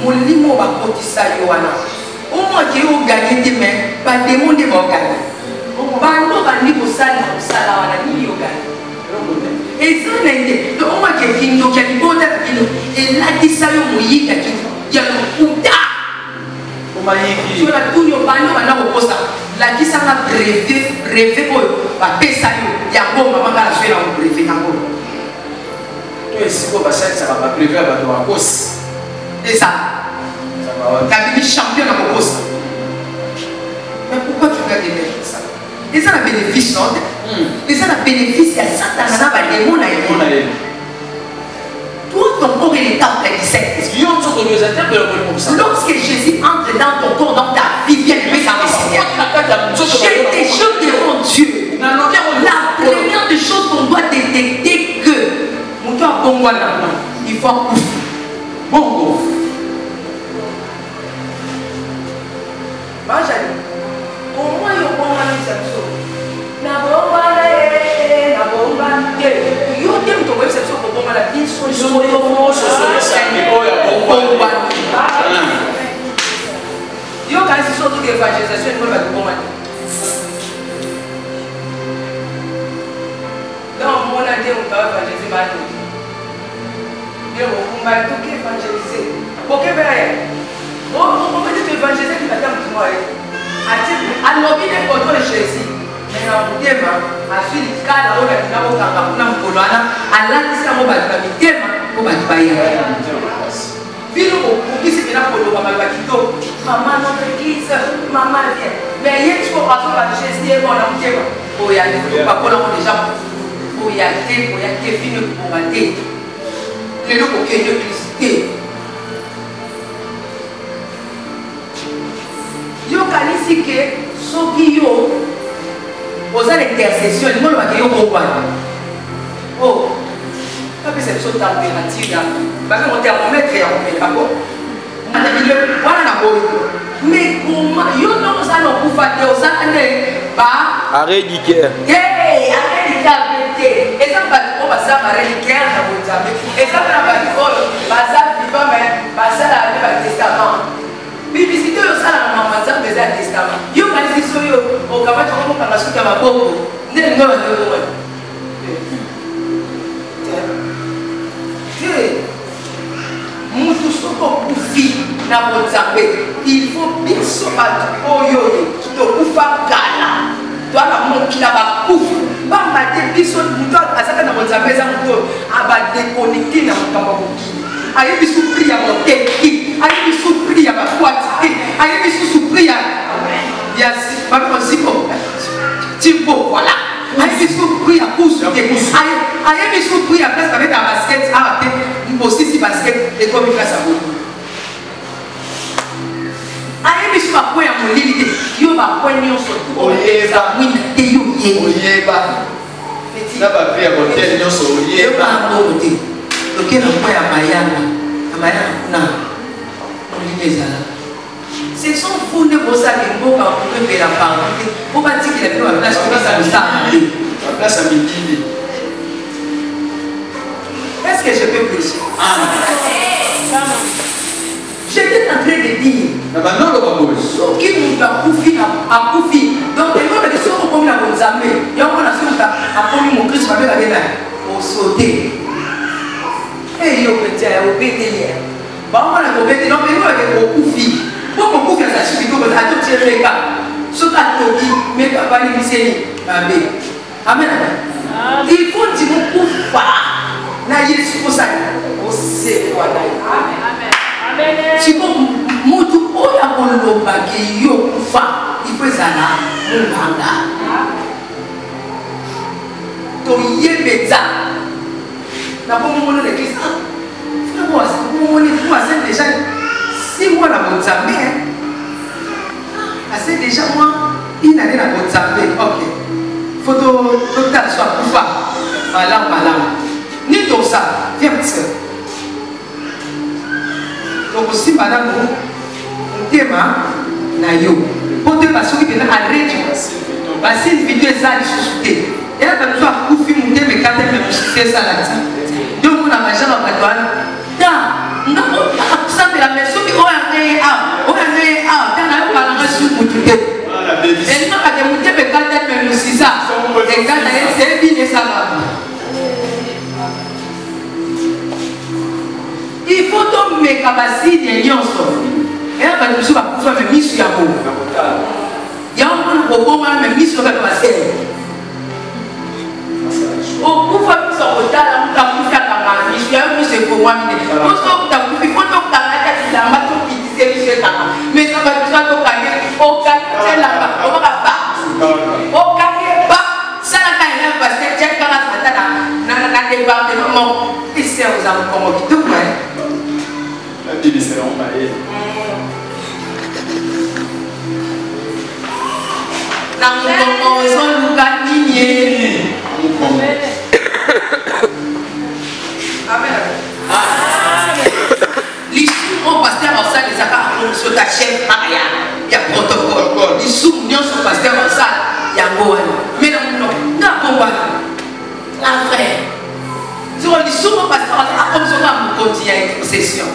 mon livre va porter ça, Yohana. Au moins, qui ont gagné des mains, pas des mondes vont gagner. Bah, nous, va niveau ça, là, on a mis au gagner. Et ça, donc, au moins, qui est fini, donc, il y a une bonne et là, dit ça, il y a un pouta. Sur la tour, il y a un la qui s'en a brevet pour la paix, ça y a un bon moment à la suite dans le brevet. Tu es si beau, ça va brevet à la cause. Et ça, tu as devenu champion dans le cause. Mais pourquoi tu regardes des mecs ça? Et ça, le bénéfice, non? Et ça, le bénéfice, il y a Satan, il y a des démons. Toi, ton corps est le temple du Saint-Esprit. Lorsque Jésus entre dans ton corps, dans ta vie, viens de mettre en Seigneur. J'ai des choses devant Dieu. La première des choses qu'on doit détecter que mon toit bon, il faut un coup. Bon, au moins, il y a un bon yo quand c'est surtout que l'évangélisation ne peut pas bon dans mon année on va évangéliser mal bien on va tout évangéliser OK ben on peut dire évangéliser qui va dans moi à l'objet de votre Jésus mais na mutema asili kana ola tunabokanga kuna mkolwana alakisa mo batula mitema ko batubaya bilo ukisi bila koloba malakito mama notre église maman vient mais yetu aso ba Jésus est bon na mutema oya ni pas kola ko déjà oya te fini ko bate lelo ko kenyo Christ yo kanisi ke soki yo aux intercessions, les gens qui ont compris. Oh, ça peut être une température. Parce que mon thermomètre est en fait pas bon. voilà na boy. Mais comment yo non ça non pour faire de ça ba arrêt du cœur. Hey, arrêt du cœur. Et ça va on va ça arrêt du cœur na bonzambe. Et ça va ba ça vivant mais ba ça la le testament. Bibisito yo sala na mamanza mbeza testament. Yo kanisi so yo o kamata ko kanga suka maboko. Ndele ngoma ndio. Mutu soko kufi na bonzambe. Il faut bien so batu oyo to kufa kala. To ala mokila ba kufu. Ba mate biso mutu asaka na bonzambe za mutu aba déconnecter na mukamba mokili. Aye biso priya moteki. Aye biso priya ba kwati. Aye biso priya. Yes, ba ko siko. Tipo voilà. Aye biso priya pousse. Aye biso priya place avec un basket à aussi si basket et comme place à vous. Aye biso ba ko ya molili yo ba ko nyonso to oyeba mwina te yo oyeba. Na ba priya hotel nyonso oyeba ngote. Lokela ko ya mayana. Amayana kuna. Ce sont vous ne vous savez pas pour que la parole. Pour bâtir qu'il a pu avoir la place la place à midi. Est-ce que je peux plus? J'étais en train de dire. Ce qui nous a couffé à couffé. Donc, les gens qui sont comme la bonne armée, il y a un peu à commis mon Christ avec la veine au sauter. Et il y a un peu bon, on a compris, donc nous avons beaucoup de filles. Beaucoup de filles, ça suffit comme à tout tirer les cas. Ce qu'a tout dit, mais pas les lycéens. Amen. Il faut dire beaucoup de pas. N'a y est pour ça. On sait quoi d'ailleurs. Amen. Si vous moto oya bolo bagi yo kufa, il faut ça là. Munganga. To yebeza. Na pour mon l'église. Moi, c'est déjà 6 mois dans mon zambé. C'est déjà moi, une année dans mon zambé. Ok. Photo, soit pour faire. Malam. Ni tout ça, viens me dire. Donc aussi, madame, mon thème, na yo. Pour te passer, il y a un arrêt. Parce que une vidéo est ça, il faut sauter. Et là, tu vas couper mon thème et quand tu me c'est ça là. Donc, on a mangé dans ma toile. Non, ça c'est la maison qui a gagné un. On a gagné un. Dans la parole, on a su moutier. Et non, quand tu moutier, mais quand tu me moussis ça, et quand tu es bien, ça va. Il faut donc mes capacités de lion. Et là, quand tu me vas pouvoir me mettre sur la boue. Il y a un peu de bon, mais mis sur la passée. Au coup, il faut que tu sois au talent, tu as pu faire ta main. Je suis un peu ce pour moi. Mais ça va besoin de gagner. Au gagner, là-bas. On va pas. Au gagner, pas. Ça n'a pas été parce que tu as quand la département. Et c'est aux enfants qui te prennent. La Bible, c'est l'envoyé. Dans mon son, nous gagnons. Amen. L'issue, pasteur, en salle, les accords, sur ta chaîne, il y a protocole. L'issue, nous sommes pasteur en salle, il y a Gohan. Mais non, non, la frère. Sur l'issue, pasteur en salle, comme ça, on continue une session.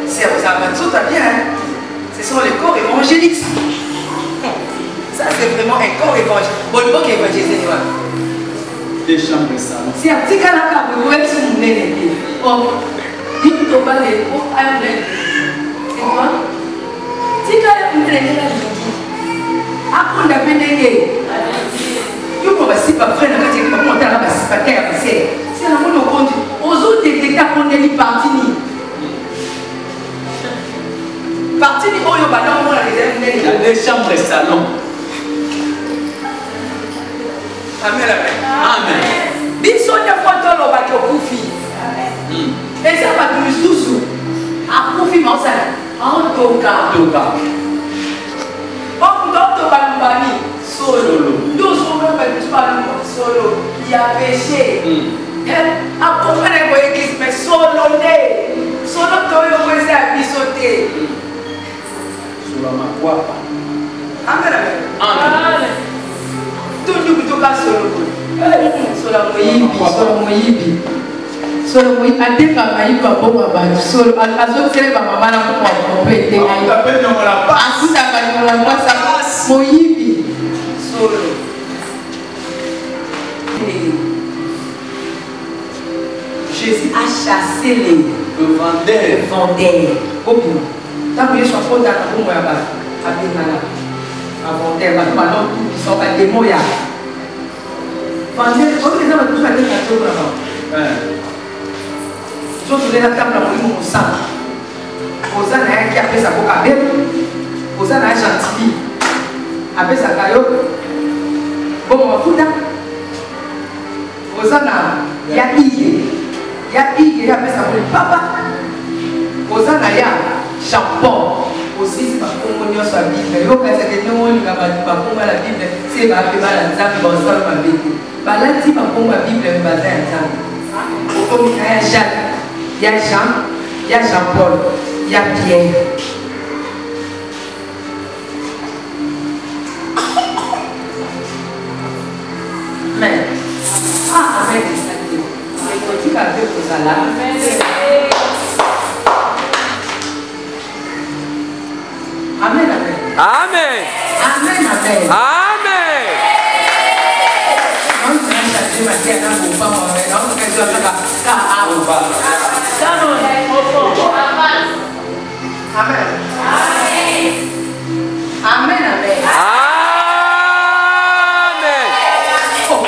C'est aux amateurs, t'as bien. Ce sont les corps évangéliques. Ça, c'est vraiment un corps évangélique. Bon, le corps évangélique, des chambres de salon. Si un petit gars là, vous pouvez se mouler. Oh, il doit aller pour un blé. C'est quoi? Si tu as un blé, après on a fait des gays. Tu peux passer par frère, tu peux monter à la base, pas qu'à passer. C'est la bonne compte. Aux autres, des gars qu'on est ni parti ni. Parti ni, oh, il y a des chambres de salon. Amen. Amen. Biso ya foto lo ba kokufi. Et ça va tout sous. A kofi ma ça. En toka. On doit pas mbani solo. Nous sommes pas solo. Il y a péché. A comprendre quoi église mais solo né. Solo to yo te. Sur la maquapa. Amen. Amen. Tout le monde toka solo. Solo moyibi, solo moyibi. Solo moyibi ateka mayibi aboma bantu solo azokele ba mama na ko pete ngai. Tapé dans la passe. Asuta ba la passa moyibi. Solo. Jésus a chassé les vendeurs. Au bien. Tant que je suis en train de moi à Bénala. À vendeur, maintenant ils sont pas des moyens. Vendeur, on les a tous à des cadeaux là-bas. Ils ont donné la table à mon sang. Aux années qui a fait sa coca belle. Aux années gentil. Après sa caillou. Bon, on va foutre. Aux années, il y a Igué. Il y a Igué, il y a fait sa papa. Aux années, il y a Champon. Aussi, c'est pas pour moi sur la Bible. Il y a des gens qui ont pas pour la Bible. C'est pas pour la Bible. Bon, ça va bien. Bah là, si pas pour la Bible, elle va bien. Il y a Jacques, il y a Jean, il y a Jean-Paul, il y a Pierre. Mais, avec les saints, les petits cafés pour ça là. Amen, amen. Amen. Amen, amen. Amen. Non, c'est un château, ma tête, non, pour pas m'enlever. Non, c'est quelque chose comme Amen. Amen, amen. Oh.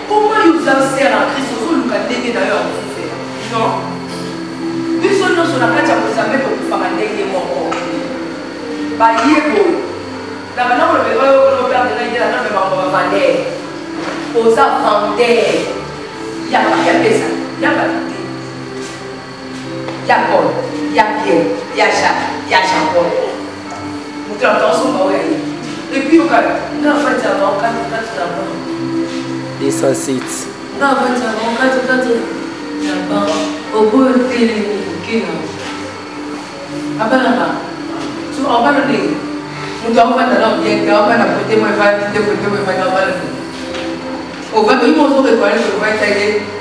Comment vous insérez en Christ? Vous nous avez d'ailleurs. Non. Nous sommes sur la carte à vous avez pour faire un dégué mon bah, il est beau. La maintenant, on le père de l'année, la même on va vendre. Aux vendeurs. Il y a ça. Il y a pas de il y a Paul, il y a Pierre, il y a Jacques, il y a Jean-Paul. Nous avons ensemble. Et puis, on a fait avant 4 Des sensites. on a fait avant 4 au bout de télé, on va le dire. Nous avons fait alors bien, on va côté moi, on va dire qu'on va être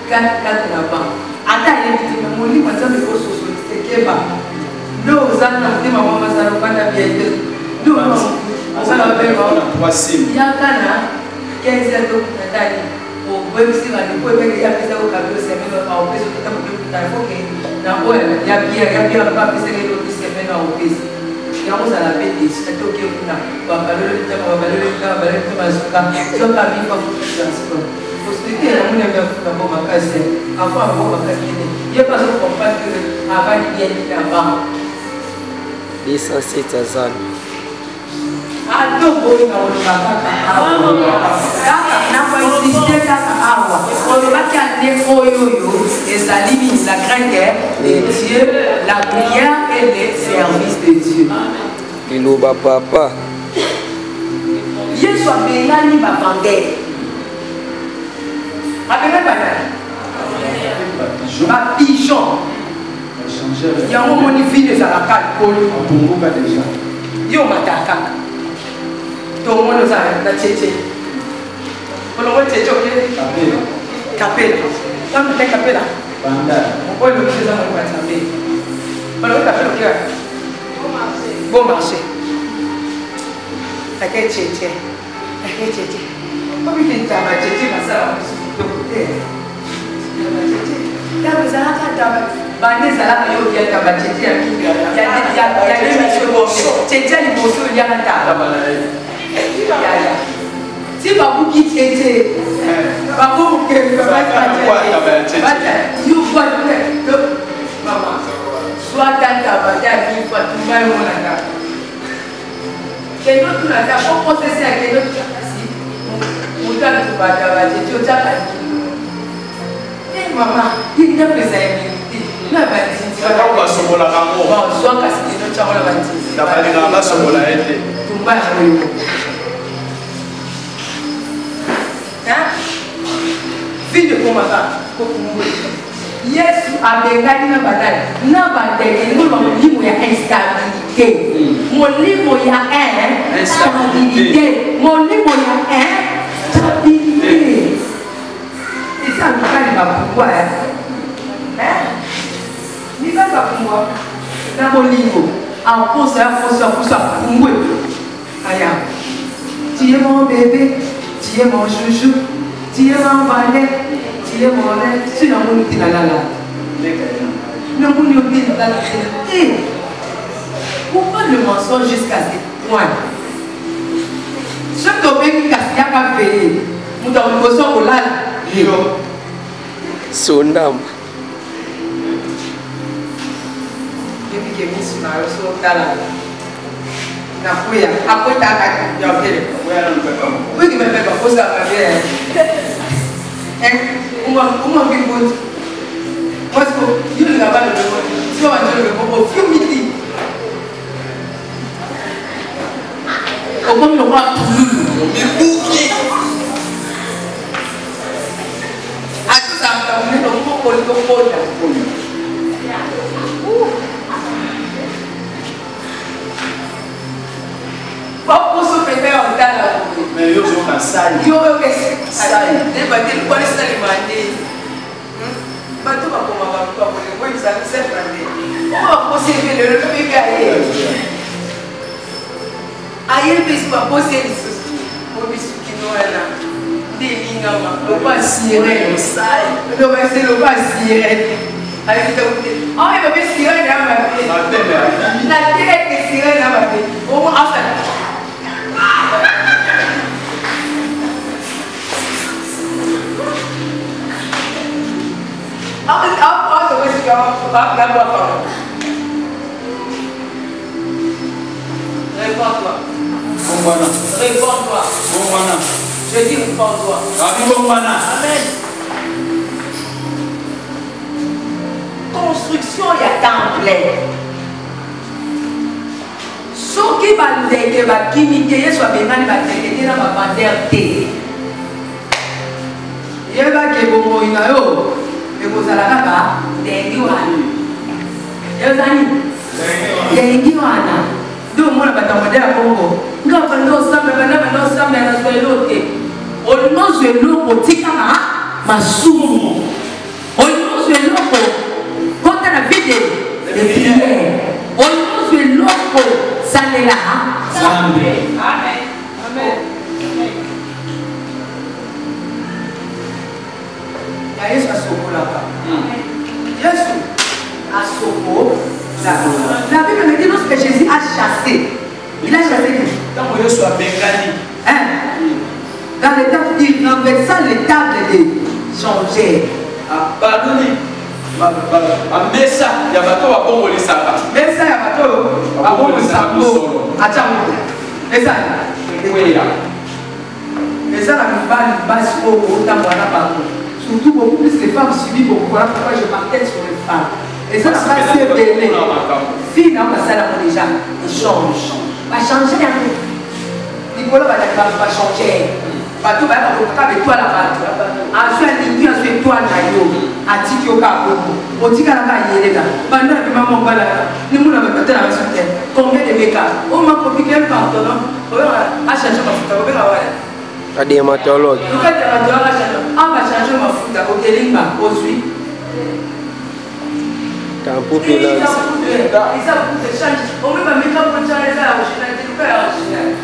4 là-bas. Attends, il y a mon livre, madame, il faut se c'est pas. Nous, on a dit, maman, ça ne va pas bien. Nous, on a fait il y a un canard, 15 ans, au Websi, il faut que y a des au cabine, c'est même en plus, il faut que il y a bien pas plus de semaines en plus. Il y a à la bête, c'est OK, on va valorer le Des sensites à zone. La crainte de Dieu, la prière et le service de Dieu. Il ouvre papa. Dieu soit béni, ma vendeur. Ma pigeon. Il y a un moment où il y a la carte. Yo mataka. Tout le monde a tchétché. On va tchétché, ok? Capella. Quand on fait capella. On va le faire dans le matériel. On va faire ok? Bon marché. La quête tchétché. La quête tchétché. Comment il y a un tchétché dans ça? De côté. Là, vous avez un cadavre. Bandez à la radio, il y a un tchétché. Il y a des missions. Tchétché, il faut se dire un cadavre. Si vous qui tchétché, vous qui tchétché, maman, soit dans ta bataille, il faut tout le monde là. Quel autre là, pour processer à quel autre si vous avez tout bataille, tu as pas dit. Eh maman, il n'a pas besoin. Na baptiste. On va se voler à mort. Bon, soit parce que nous avons la baptiste. La baptiste, on va se voler à aider. Tout va bien. Hein? Fille de Komaka, Yesu abengani na bataille. Na bataille, nous avons dit qu'il y a instabilité. Mon livre, il y a instabilité. Mon livre, il y a instabilité. Et ça, nous va pourquoi. Il va pourquoi. Dans mon livre, en cause, tu es mon bébé, tu es mon chouchou, tu es mon valet, tu es mon lait, tu es mon outil la la. Pourquoi le mensonge jusqu'à ce point? Ce que tu as fait, tu as payé. Nous avons besoin de l'âge. Son âme. Après, tu as fait. Oui, tu me fais pas poser la vie. Comment vivre? Parce que Dieu n'a pas le monde. Si on va dire le mot, humilité. Comment le roi mais bouquet. À tout ça, on est dans le mot pour le pas pour se faire en temps. Mais yo zo ka sai. Yo que sai. Débattre le quoi les demander. Bateau va comment va pas pour le oui ça c'est prendre. On va poser le bébé ailleurs bis pas poser les choses. Au bis qui nous est là. Des lignes le pas sirène le sai. Le va c'est le pas sirène. Avec le ah il va bien sirène dans ma vie. La tête est sirène dans ma vie. Au moins enfin réponds-toi. Réponds-toi. Je dis réponds-toi. Amen. Construction, il y a temple. Ce qui va nous aider, va limiter, soit bien dans la vendeur. Il va que vous et vous allez là-bas, des guiwanes. Des guiwanes. Donc, moi, je vais te dire à Congo. Nous avons nos sammes, nous avons nos sammes, nous avons l'autre. On nous a l'autre, tika ma soumou. On nous a l'autre, quand on a vidé les prières. On nous a l'autre, ça n'est là. Amen. Amen. Yesu asoko là-bas. Yesu asoko là-bas. La Bible me dit lorsque Jésus a chassé, il a chassé qui? Quand Yesu a bengani. Dans les tables, il renversa les tables des changeurs. Pardonnez. Mesa ya bato wa bongo lisaka. Mesa ya bato wa bongo lisaka. Acha mo. Mesa. Mesa la mibali basi au tamwana bango. Surtout beaucoup plus les femmes subissent beaucoup. Voilà pourquoi je m'enquête sur les femmes. Et ça, c'est pas si belle. Fille, non, ça là déjà, il change. Va changer un peu. Nicolas va changer. Va tout va avec toi là-bas. Ensuite, il y a toi là-haut. A dit qu'il y a au dit qu'il y a là. Pendant que maman va là, nous n'avons pas de la soutien. Combien de mécas? On m'a compliqué un pardon. On va changer ma photo. On va voir. A dermatologue. On va changer ma photo. Au Kélimba, au Sui. T'as un peu de lance. On va mettre un peu de changer là.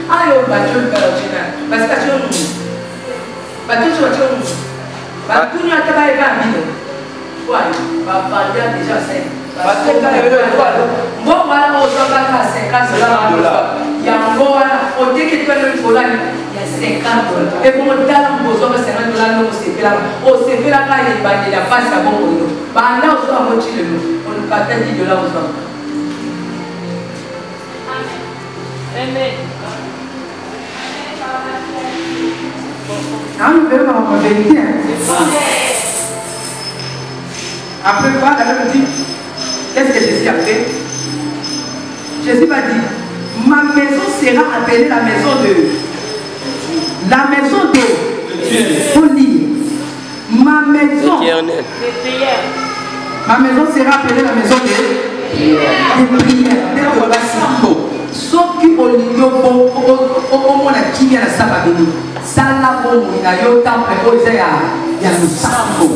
Ah, il y a un bateau là. Parce que tu as un bateau sur le bateau, tu as un bateau. Voilà, déjà 5. Bon, voilà, on va faire 50 $. Il y a encore, on dit que tu as le dollar, il y a 50 $. Et pour le dollar, on besoin de 50 $, on s'est fait là. On s'est fait là, il y a la face à bon. Pendant qu'on soit motivé, on nous partage 10 $. Amen. Ah, nous verrons ma vérité. Après quoi, la Bible dit, qu'est-ce que Jésus a fait? Jésus va dire, ma maison sera appelée la maison de Dieu. Faut lire. Ma maison Éternel. Les prières. Ma maison sera appelée la maison de prière. Sauf que au moins la qui vient à Sababini. Salabo, il y a eu temple, il y a le sambo.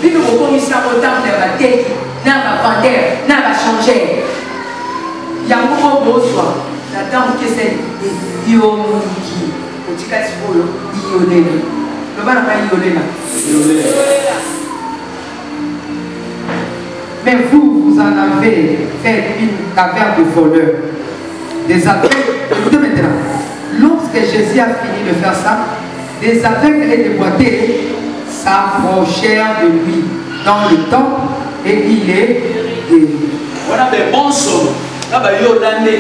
Puis nous commissions au temple de la tête, n'a pas vendeur, n'a pas changé. Il y a un mot bonsoir. La dame qui c'est Yoniki. Au Tika Sipolo, Yonena. Le bas n'a pas Yonena. Mais vous en avez fait une caverne de voleurs. Des aveugles, écoutez maintenant. Lorsque Jésus a fini de faire ça, des aveugles et des boiteux s'approchèrent de lui dans le temple et il est guéri. On a des bons sommes. Là, il y a des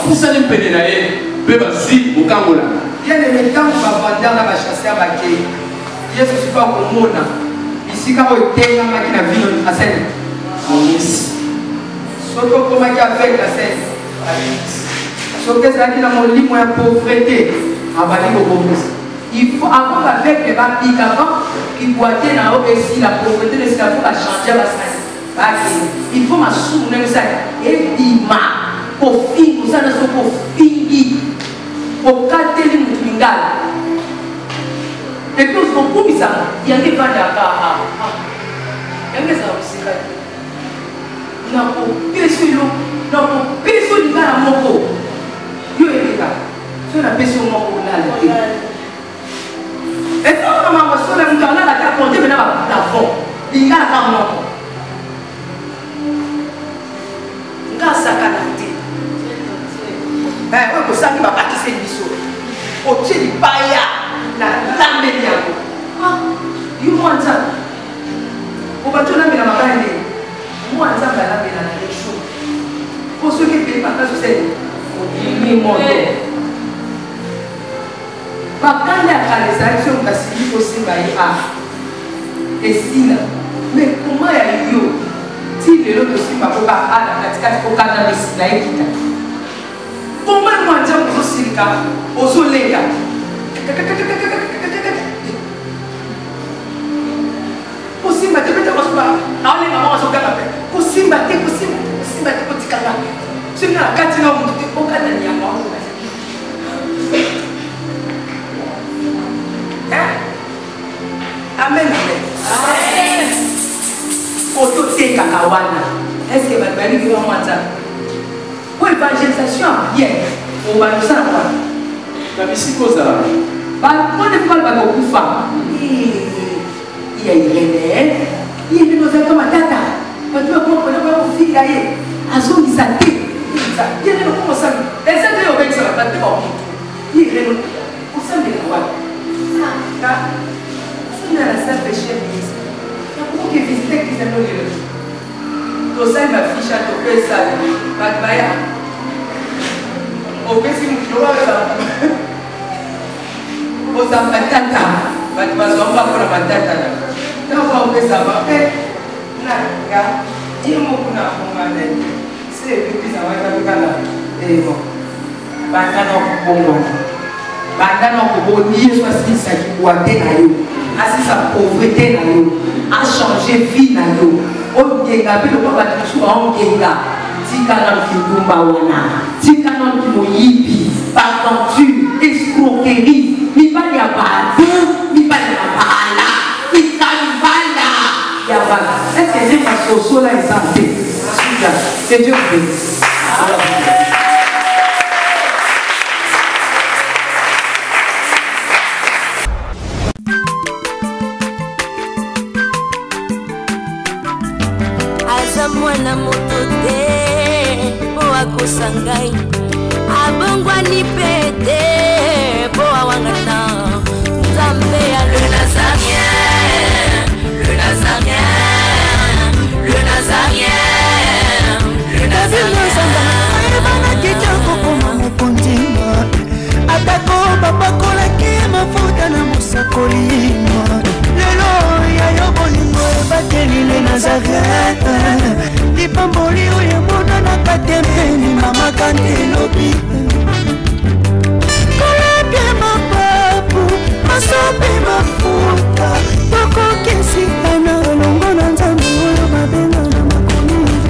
poussées de pénéraé. Il y a des métants qui vont vendre dans la chasse à Baké. Il y a ce qui va au monde. Ici, quand on est dans la ville à Seine. Surtout comment il y a fait la Seine. Surtout que ça dit dans mon lit, moi, pauvreté. Il faut avoir avec les babis avant qui boitaient dans haut et si la pauvreté de la faut la changer la Seine. Il faut m'assurer ça. Et dis-moi, pour finir, vous allez pour finir. Au cas de l'Ingal. Et puis, on se trouve ça. Il y a des gens qui ont des gens qui ont des pour ceux qui payent par place, c'est mais comment il y a eu si le lot aussi m'a pas à la pratique au cannabis là et qui comment moi dire aux silica aux soleils possible de mettre en soi là les mamans sont capable possible petit canard c'est une carte là on dit au canard amen amen autorité kakawana est-ce que votre mari veut moi ça pour évangélisation bien on va nous ça quoi la musique aux arabes bah moi ne parle pas beaucoup femme il y a Irène il y a nos enfants matata pas tu vas comprendre pas au fil là à son disate ça bien nous comment ça et ça de avec ça pas de bon il est nous pour ça de quoi ça c'est la salle de chez pour que visiter qui s'est nourri tout ça ma fiche à toper ça pas de baya au petit mouchoir ça aux amatata pas de maison pas pour la matata là non pas au ça va na ga il mo kuna ngane c'est que ça va être là et bon bandana ko ni soit si ça qui boiter na yo asisa pauvreté na yo a changer vie na yo o ngenga pe lo ba tsu a ngenga tika na kitumba wana tika na kimoyibi par aventure escroquerie mi ba ya batu mi ba ya bala mi kalbala ya bala est-ce que j'ai pas soso là et santé que Dieu bénisse. Mwana moto te po akosangai abongwani pete po awangata Nzambe ya le Nazarien le Nazarien le Nazarien le Nazarien bana kitoko koma mokondima atako babakolaki mafuta na mosakolima lelo ya yo bolingo ebateli le Nazareth lipamboli oyo emonanaka tempeni mama kanti elobi